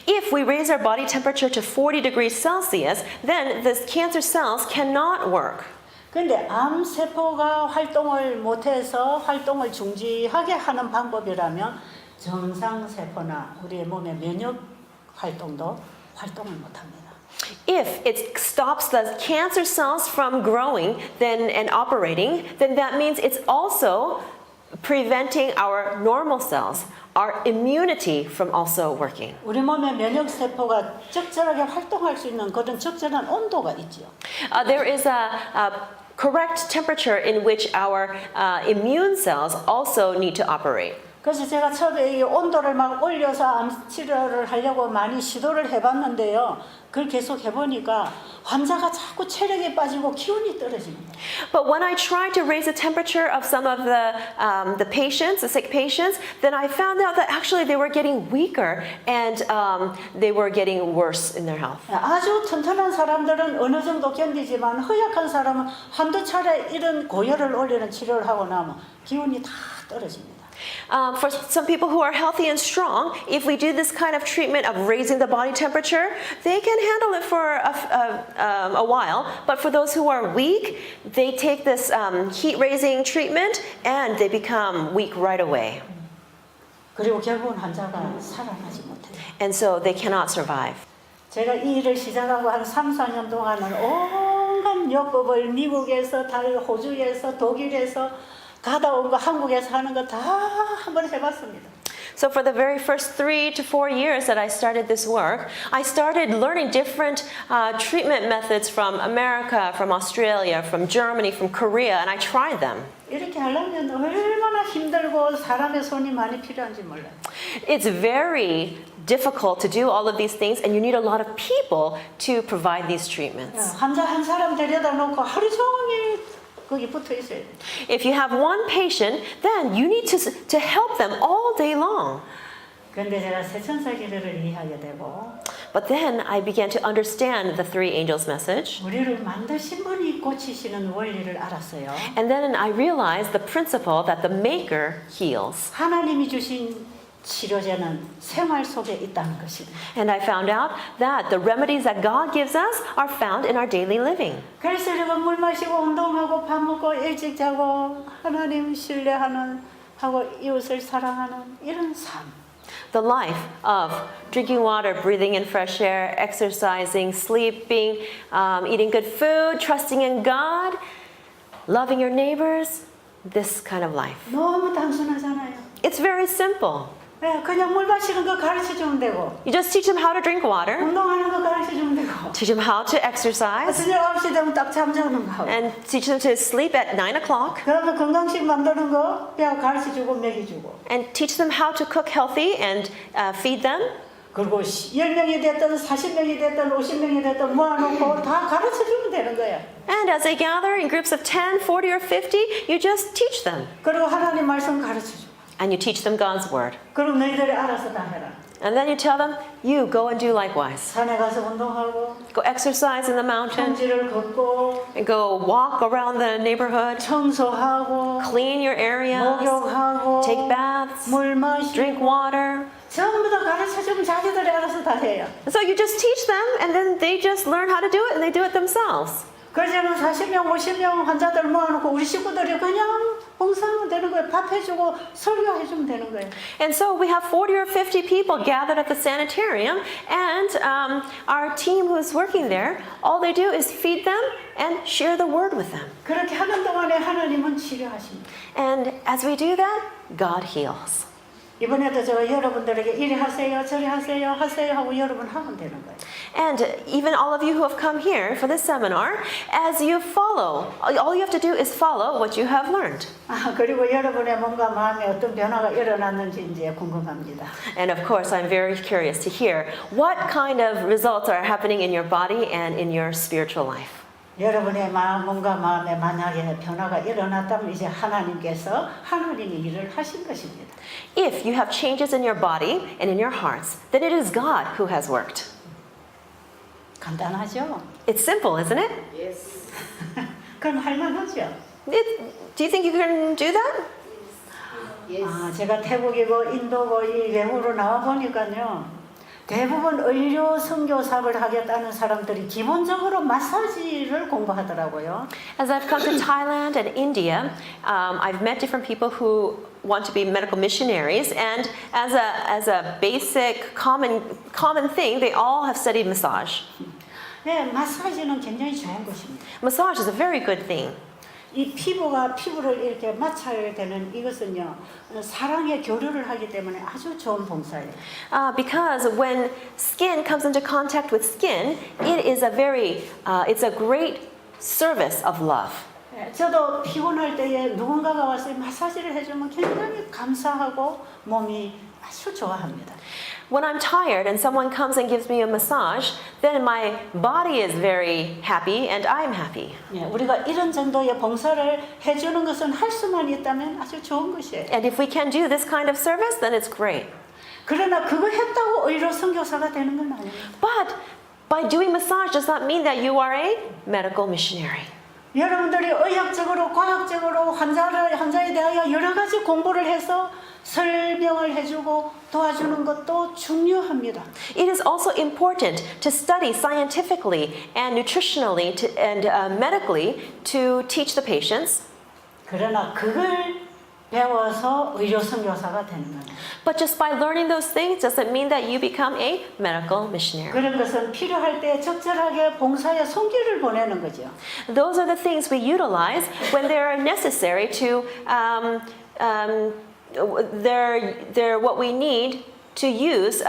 If we raise our body temperature to 40 degrees Celsius, then the cancer cells cannot work. 근데 암세포가 활동을 못해서 활동을 중지하게 하는 방법이라면 정상세포나 우리의 몸의 면역 활동도 활동을 못합니다. If it stops the cancer cells from growing and operating, then that means it's also preventing our normal cells, our immunity from also working. 우리 몸의 면역 세포가 적절하게 활동할 수 있는 그런 적절한 온도가 있죠. There is a correct temperature in which our immune cells also need to operate. 그래서 제가 처음에 이 온도를 막 올려서 암 치료를 하려고 많이 시도를 해봤는데요. 그걸 계속 해보니까 환자가 자꾸 체력이 빠지고 기운이 떨어집니다. But when I tried to raise the temperature of some of the patients, the sick patients, then I found out that actually they were getting weaker and they were getting worse in their health. 아주 튼튼한 사람들은 어느 정도 견디지만 허약한 사람은 한두 차례 이런 고열을 올리는 치료를 하고 나면 기운이 다 떨어집니다. For some people who are healthy and strong, if we do this kind of treatment of raising the body temperature, they can handle it for a while. But for those who are weak, they take this heat-raising treatment and they become weak right away. 그리고 결국은 환자가 살아나지 못해요. And so they cannot survive. 제가 이 일을 시작하고 한 3, 4년 동안은 온갖 요법을 미국에서, 호주에서, 독일에서 가다 온 거, 한국에서 하는 거 다 한번 해봤습니다. So for the very first 3 to 4 years that I started this work, I started learning different treatment methods from America, from Australia, from Germany, from Korea, and I tried them. 이렇게 하려면 얼마나 힘들고 사람의 손이 많이 필요한지 몰라요. It's very difficult to do all of these things, and you need a lot of people to provide these treatments. 환자 한 사람 데려다 놓고 하루 종일 거기 붙어 있어야 돼요. If you have one patient, then you need to help them all day long. 그런데 제가 세천사 기도를 이해하게 되고 But then I began to understand the three angels' message. 우리를 만드신 분이 고치시는 원리를 알았어요. And then I realized the principle that the maker heals. 하나님이 주신 치료제는 생활 속에 있다는 것입니다. And I found out that the remedies that God gives us are found in our daily living. 그래서 우리가 물 마시고 운동하고 밥 먹고 일찍 자고 하나님 신뢰하는 하고 이웃을 사랑하는 이런 삶. The life of drinking water, breathing in fresh air, exercising, sleeping, eating good food, trusting in God, loving your neighbors, this kind of life. 너무 단순하잖아요. It's very simple. 네, 그냥 물 마시는 거 가르쳐 주면 되고 You just teach them how to drink water, 운동하는 거 가르쳐 주면 되고 teach them how to exercise, 저녁 9시 되면 딱 잠자는 거 하고 and teach them to sleep at 9 o'clock, 그러면 건강식 만드는 거 그냥 가르쳐 주고 먹이 주고 and teach them how to cook healthy and feed them. 그리고 10명이 됐든 40명이 됐든 50명이 됐든 모아놓고 다 가르쳐 주면 되는 거예요. And as they gather in groups of 10, 40, or 50, you just teach them. 그리고 하나님 말씀 가르쳐 주고 And you teach them God's word. 그리고 너희들이 알아서 다 해라. And then you tell them, you go and do likewise. 산에 가서 운동하고 Go exercise in the mountain, 평지를 걷고 and go walk around the neighborhood, 청소하고 clean your areas, 목욕하고 take baths, 물 마시고 drink water. 전부 다 가르쳐 주면 자기들이 알아서 다 해요. So you just teach them, and then they just learn how to do it, and they do it themselves. 그러자면 40명, 50명 환자들 모아놓고 우리 식구들이 그냥 봉사하면 되는 거예요. 밥 해주고 설교해주면 되는 거예요. And so we have 40 or 50 people gathered at the sanitarium, and our team who's working there, all they do is feed them and share the word with them. 그렇게 하는 동안에 하나님은 치료하십니다. And as we do that, God heals. 이번에도 제가 여러분들에게 이리 하세요, 저리 하세요, 하세요 하고 여러분 하면 되는 거예요. And even all of you who have come here for this seminar, as you follow, all you have to do is follow what you have learned. 그리고 여러분의 몸과 마음에 어떤 변화가 일어났는지 이제 궁금합니다. And of course, I'm very curious to hear what kind of results are happening in your body and in your spiritual life. 여러분의 몸과 마음에 만약에 변화가 일어났다면 이제 하나님께서 하나님의 일을 하신 것입니다. If you have changes in your body and in your hearts, then it is God who has worked. 간단하죠? It's simple, isn't it? 그럼 할만하죠? Do you think you can do that? 제가 태국이고 인도고 이 외국으로 나와 보니까요. 대부분 의료 선교 사업을 하겠다는 사람들이 기본적으로 마사지를 공부하더라고요. As I've come to Thailand and India, I've met different people who want to be medical missionaries, and as a basic common thing, they all have studied massage. 네, 마사지는 굉장히 좋은 것입니다. Massage is a very good thing. 이 피부가 피부를 이렇게 마찰 되는 이것은요, 사랑의 교류를 하기 때문에 아주 좋은 봉사예요. Because when skin comes into contact with skin, it is it's a great service of love. 예, 저도 피곤할 때에 누군가가 와서 마사지를 해주면 굉장히 감사하고 몸이 아주 좋아합니다. When I'm tired and someone comes and gives me a massage, then my body is very happy and I'm happy. 예, 우리가 이런 정도의 봉사를 해주는 것은 할 수만 있다면 아주 좋은 것이에요. And if we can do this kind of service, then it's great. 그러나 그거 했다고 의료 선교사가 되는 건 아닙니다. But by doing massage does not mean that you are a medical missionary. 여러분들이 의학적으로, 과학적으로 환자에 대하여 여러 가지 공부를 해서 설명을 해주고 도와주는 것도 중요합니다. It is also important to study scientifically and nutritionally and medically to teach the patients. 그러나 그걸 배워서 의료 선교사가 되는 거예요. But just by learning those things doesn't mean that you become a medical missionary. 그런 것은 필요할 때 적절하게 봉사의 손길을 보내는 거죠. Those are the things we utilize when they're necessary to they're what we need to use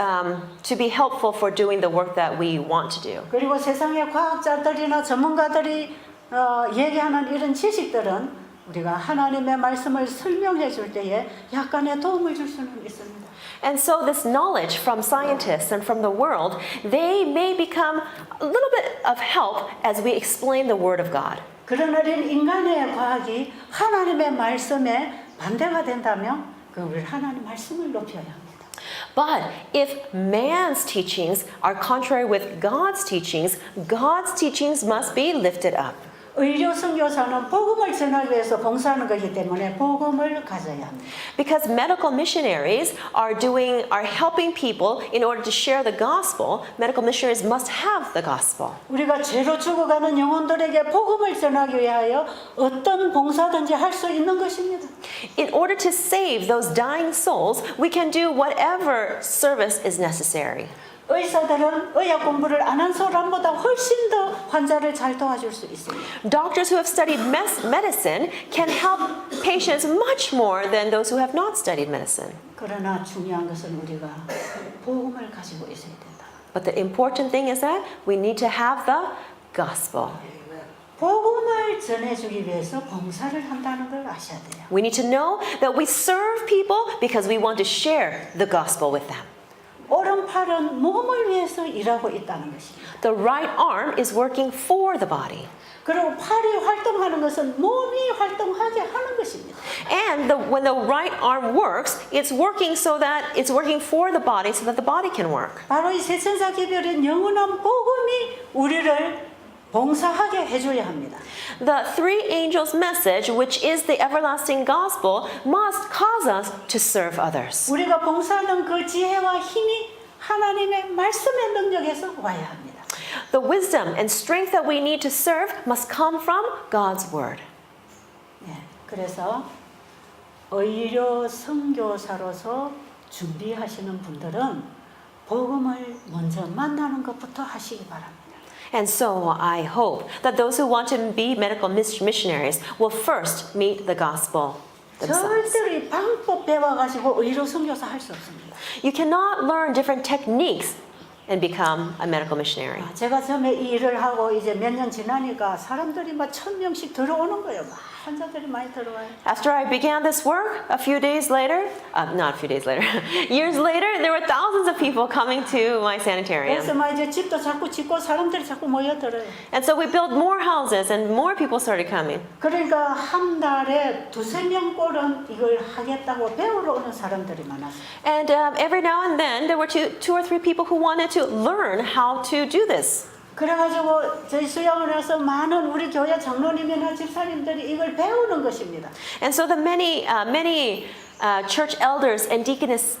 to be helpful for doing the work that we want to do. 그리고 세상의 과학자들이나 전문가들이 얘기하는 이런 지식들은 우리가 하나님의 말씀을 설명해 줄 때에 약간의 도움을 줄 수는 있습니다. And so this knowledge from scientists and from the world, they may become a little bit of help as we explain the Word of God. 그러나 인간의 과학이 하나님의 말씀에 반대가 된다면 그 우리 하나님 말씀을 높여야 합니다. But if man's teachings are contrary with God's teachings must be lifted up. 의료 선교사는 복음을 전하기 위해서 봉사하는 것이기 때문에 복음을 가져야 합니다. Because medical missionaries are helping people in order to share the gospel, medical missionaries must have the gospel. 우리가 죄로 죽어가는 영혼들에게 복음을 전하기 위하여 어떤 봉사든지 할 수 있는 것입니다. In order to save those dying souls, we can do whatever service is necessary. 의사들은 의학 공부를 안 한 사람보다 훨씬 더 환자를 잘 도와줄 수 있습니다. Doctors who have studied medicine can help patients much more than those who have not studied medicine. 그러나 중요한 것은 우리가 복음을 가지고 있어야 된다. But the important thing is that we need to have the gospel. 복음을 전해주기 위해서 봉사를 한다는 걸 아셔야 돼요. We need to know that we serve people because we want to share the gospel with them. 오른팔은 몸을 위해서 일하고 있다는 것입니다. The right arm is working for the body. 그리고 팔이 활동하는 것은 몸이 활동하게 하는 것입니다. And when the right arm works, it's working for the body so that the body can work. 바로 이 세천사 기별인 영원한 복음이 우리를 봉사하게 해줘야 합니다. The three angels' message, which is the everlasting gospel, must cause us to serve others. 우리가 봉사하는 그 지혜와 힘이 하나님의 말씀의 능력에서 와야 합니다. The wisdom and strength that we need to serve must come from God's word. 네, 그래서 의료 선교사로서 준비하시는 분들은 복음을 먼저 만나는 것부터 하시기 바랍니다. And so I hope that those who want to be medical missionaries will first meet the gospel themselves. 절대로 이 방법 배워가지고 의료 선교사 할 수 없습니다. You cannot learn different techniques and become a medical missionary. 제가 처음에 이 일을 하고 이제 몇 년 지나니까 사람들이 막 1,000명씩 들어오는 거예요. 막 환자들이 많이 들어와요. After I began this work, years later, there were thousands of people coming to my sanitarium. 그래서 막 이제 집도 자꾸 짓고 사람들이 자꾸 모여들어요. And so we built more houses and more people started coming. 그러니까 한 달에 2-3명 꼴은 이걸 하겠다고 배우러 오는 사람들이 많았어요. And every now and then, there were two or three people who wanted to learn how to do this. 그래가지고 저희 수양원에서 많은 우리 교회 장로님이나 집사님들이 이걸 배우는 것입니다. And so the many church elders and deacons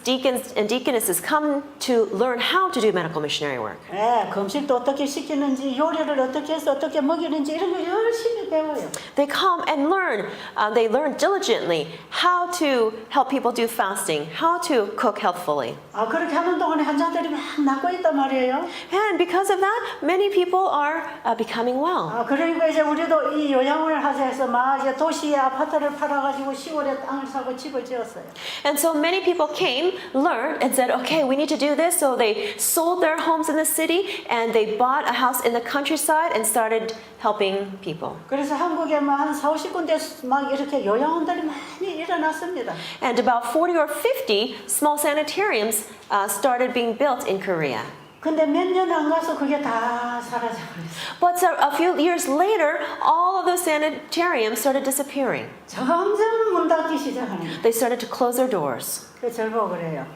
and deaconesses come to learn how to do medical missionary work. 네, 금식도 어떻게 시키는지, 요리를 어떻게 해서 어떻게 먹이는지 이런 거 열심히 배워요. They come and learn. They learn diligently how to help people do fasting, how to cook healthfully. 아, 그렇게 하는 동안에 환자들이 막 낫고 있단 말이에요. And because of that, many people are becoming well. 아, 그러니까 이제 우리도 이 요양원을 하자 해서 막 이제 도시에 아파트를 팔아가지고 시골에 땅을 사고 집을 지었어요. 왔어요. And so many people came, learned, and said, okay, we need to do this. So they sold their homes in the city and they bought a house in the countryside and started helping people. 그래서 한국에만 한 4, 50군데 막 이렇게 요양원들이 많이 일어났습니다. And about 40 or 50 small sanitariums started being built in Korea. 근데 몇 년 안 가서 그게 다 사라져버렸어요. But a few years later, all of those sanitariums started disappearing. 점점 문 닫기 시작하는 거예요. They started to close their doors. 그래서 저를 보고 그래요.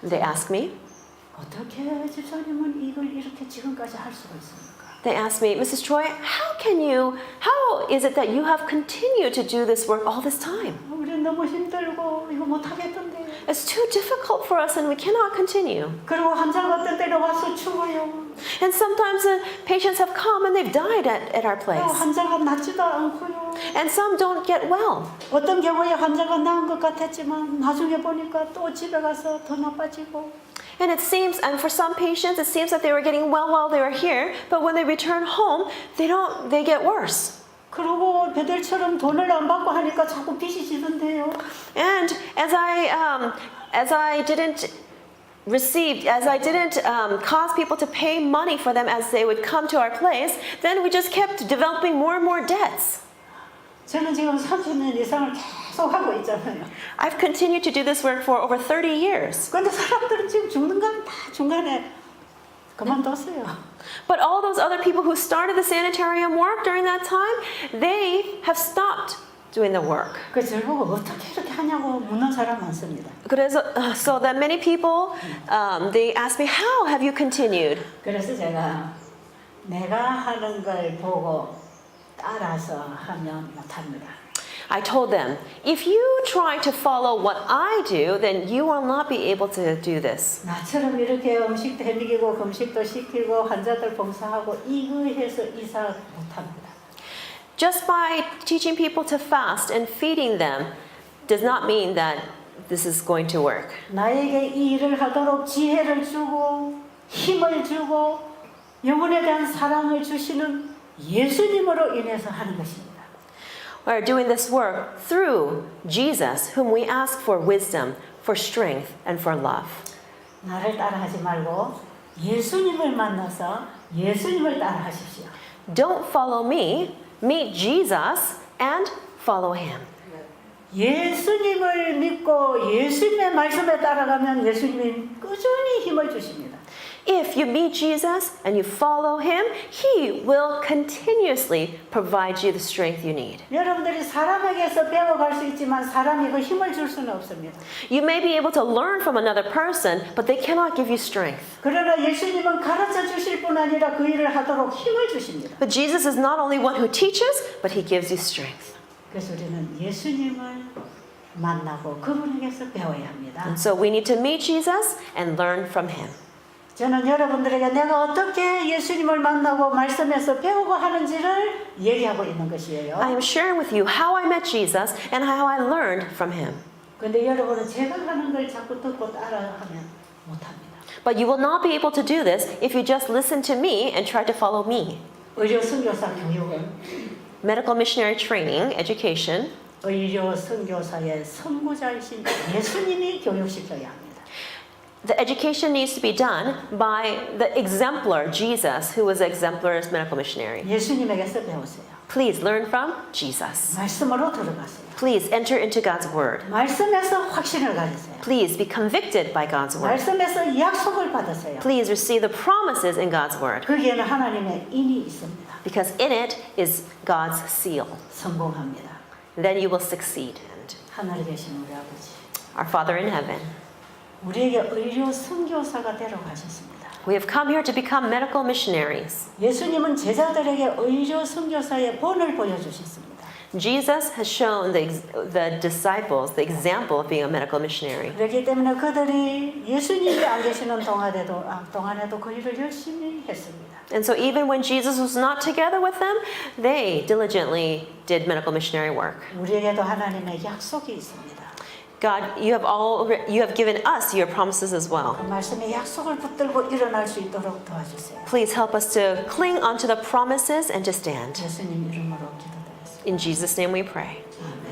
They asked me, 어떻게 집사님은 이걸 이렇게 지금까지 할 수가 있습니까? They asked me, Mrs. Choi, how is it that you have continued to do this work all this time? 우리 너무 힘들고 이거 못 하겠던데. It's too difficult for us and we cannot continue. 그리고 환자가 어떤 때는 와서 죽어요. And sometimes the patients have come and they've died at our 또 place. 환자가 낫지도 않고요. And some don't get well. 어떤 경우에 환자가 나은 것 같았지만 나중에 보니까 또 집에 가서 더 나빠지고. And it seems, and for some patients, it seems that they were getting well while they were here, but when they return home, they get worse. 그리고 배들처럼 돈을 안 받고 하니까 자꾸 빚이 지던데요. And as I didn't cause people to pay money for them as they would come to our place, then we just kept developing more and more debts. 저는 지금 30년 이상을 계속 하고 있잖아요. I've continued to do this work for over 30 years. 그런데 사람들은 지금 죽는 건 다 중간에 그만뒀어요. But all those other people who started the sanitarium work during that time, they have stopped doing the work. 그래서 저를 보고 어떻게 이렇게 하냐고 묻는 사람 많습니다. 그래서 so that many people they ask me, how have you continued? 그래서 제가 내가 하는 걸 보고 따라서 하면 못합니다. I told them, if you try to follow what I do, then you will not be able to do this. 나처럼 이렇게 음식도 해먹이고 금식도 시키고 환자들 봉사하고 이거 해서 이사 못합니다. Just by teaching people to fast and feeding them does not mean that this is going to work. 나에게 이 일을 하도록 지혜를 주고 힘을 주고 영혼에 대한 사랑을 주시는 예수님으로 인해서 하는 것입니다. We're doing this work through Jesus, whom we ask for wisdom, for strength, and for love. 나를 따라하지 말고 예수님을 만나서 예수님을 따라하십시오. Don't follow me, meet Jesus, and follow him. 예수님을 믿고 예수님의 말씀에 따라가면 예수님이 꾸준히 힘을 주십니다. If you meet Jesus and you follow him, he will continuously provide you the strength you need. 여러분들이 사람에게서 배워갈 수 있지만 사람이 그 힘을 줄 수는 없습니다. You may be able to learn from another person, but they cannot give you strength. 그러나 예수님은 가르쳐 주실 뿐 아니라 그 일을 하도록 힘을 주십니다. But Jesus is not only one who teaches, but he gives you strength. 그래서 우리는 예수님을 만나고 그분에게서 배워야 합니다. And so we need to meet Jesus and learn from him. 저는 여러분들에게 내가 어떻게 예수님을 만나고 말씀에서 배우고 하는지를 얘기하고 있는 것이에요. I am sharing with you how I met Jesus and how I learned from him. 근데 여러분은 제가 하는 걸 자꾸 듣고 따라하면 못합니다. But you will not be able to do this if you just listen to me and try to follow me. 의료 선교사 교육은 Medical missionary training, education, 의료 선교사의 선구자이신 예수님이 교육시켜야 합니다. the education needs to be done by the exemplar, Jesus, who was an exemplar as medical missionary. 예수님에게서 배우세요. Please learn from Jesus. 말씀으로 들어가세요. Please enter into God's word. 말씀에서 확신을 가지세요. Please be convicted by God's word. 말씀에서 약속을 받으세요. Please receive the promises in God's word, 거기에는 하나님의 인이 있습니다. because in it is God's seal. 성공합니다. Then you will succeed. And 하늘에 계신 우리 아버지, our Father in heaven, 우리에게 의료 선교사가 되러 가셨습니다. we have come here to become medical missionaries. 예수님은 제자들에게 의료 선교사의 본을 보여주셨습니다. Jesus has shown the disciples the example of being a medical missionary. 그렇기 때문에 그들이 예수님이 안 계시는 동안에도 그 일을 열심히 했습니다. And so even when Jesus was not together with them, they diligently did medical missionary work. 우리에게도 하나님의 약속이 있습니다. God, you have given us your promises as well. 그 말씀에 약속을 붙들고 일어날 수 있도록 도와주세요. Please help us to cling onto the promises and to stand. 예수님 이름으로 기도드렸습니다. In Jesus' name we pray. 아멘.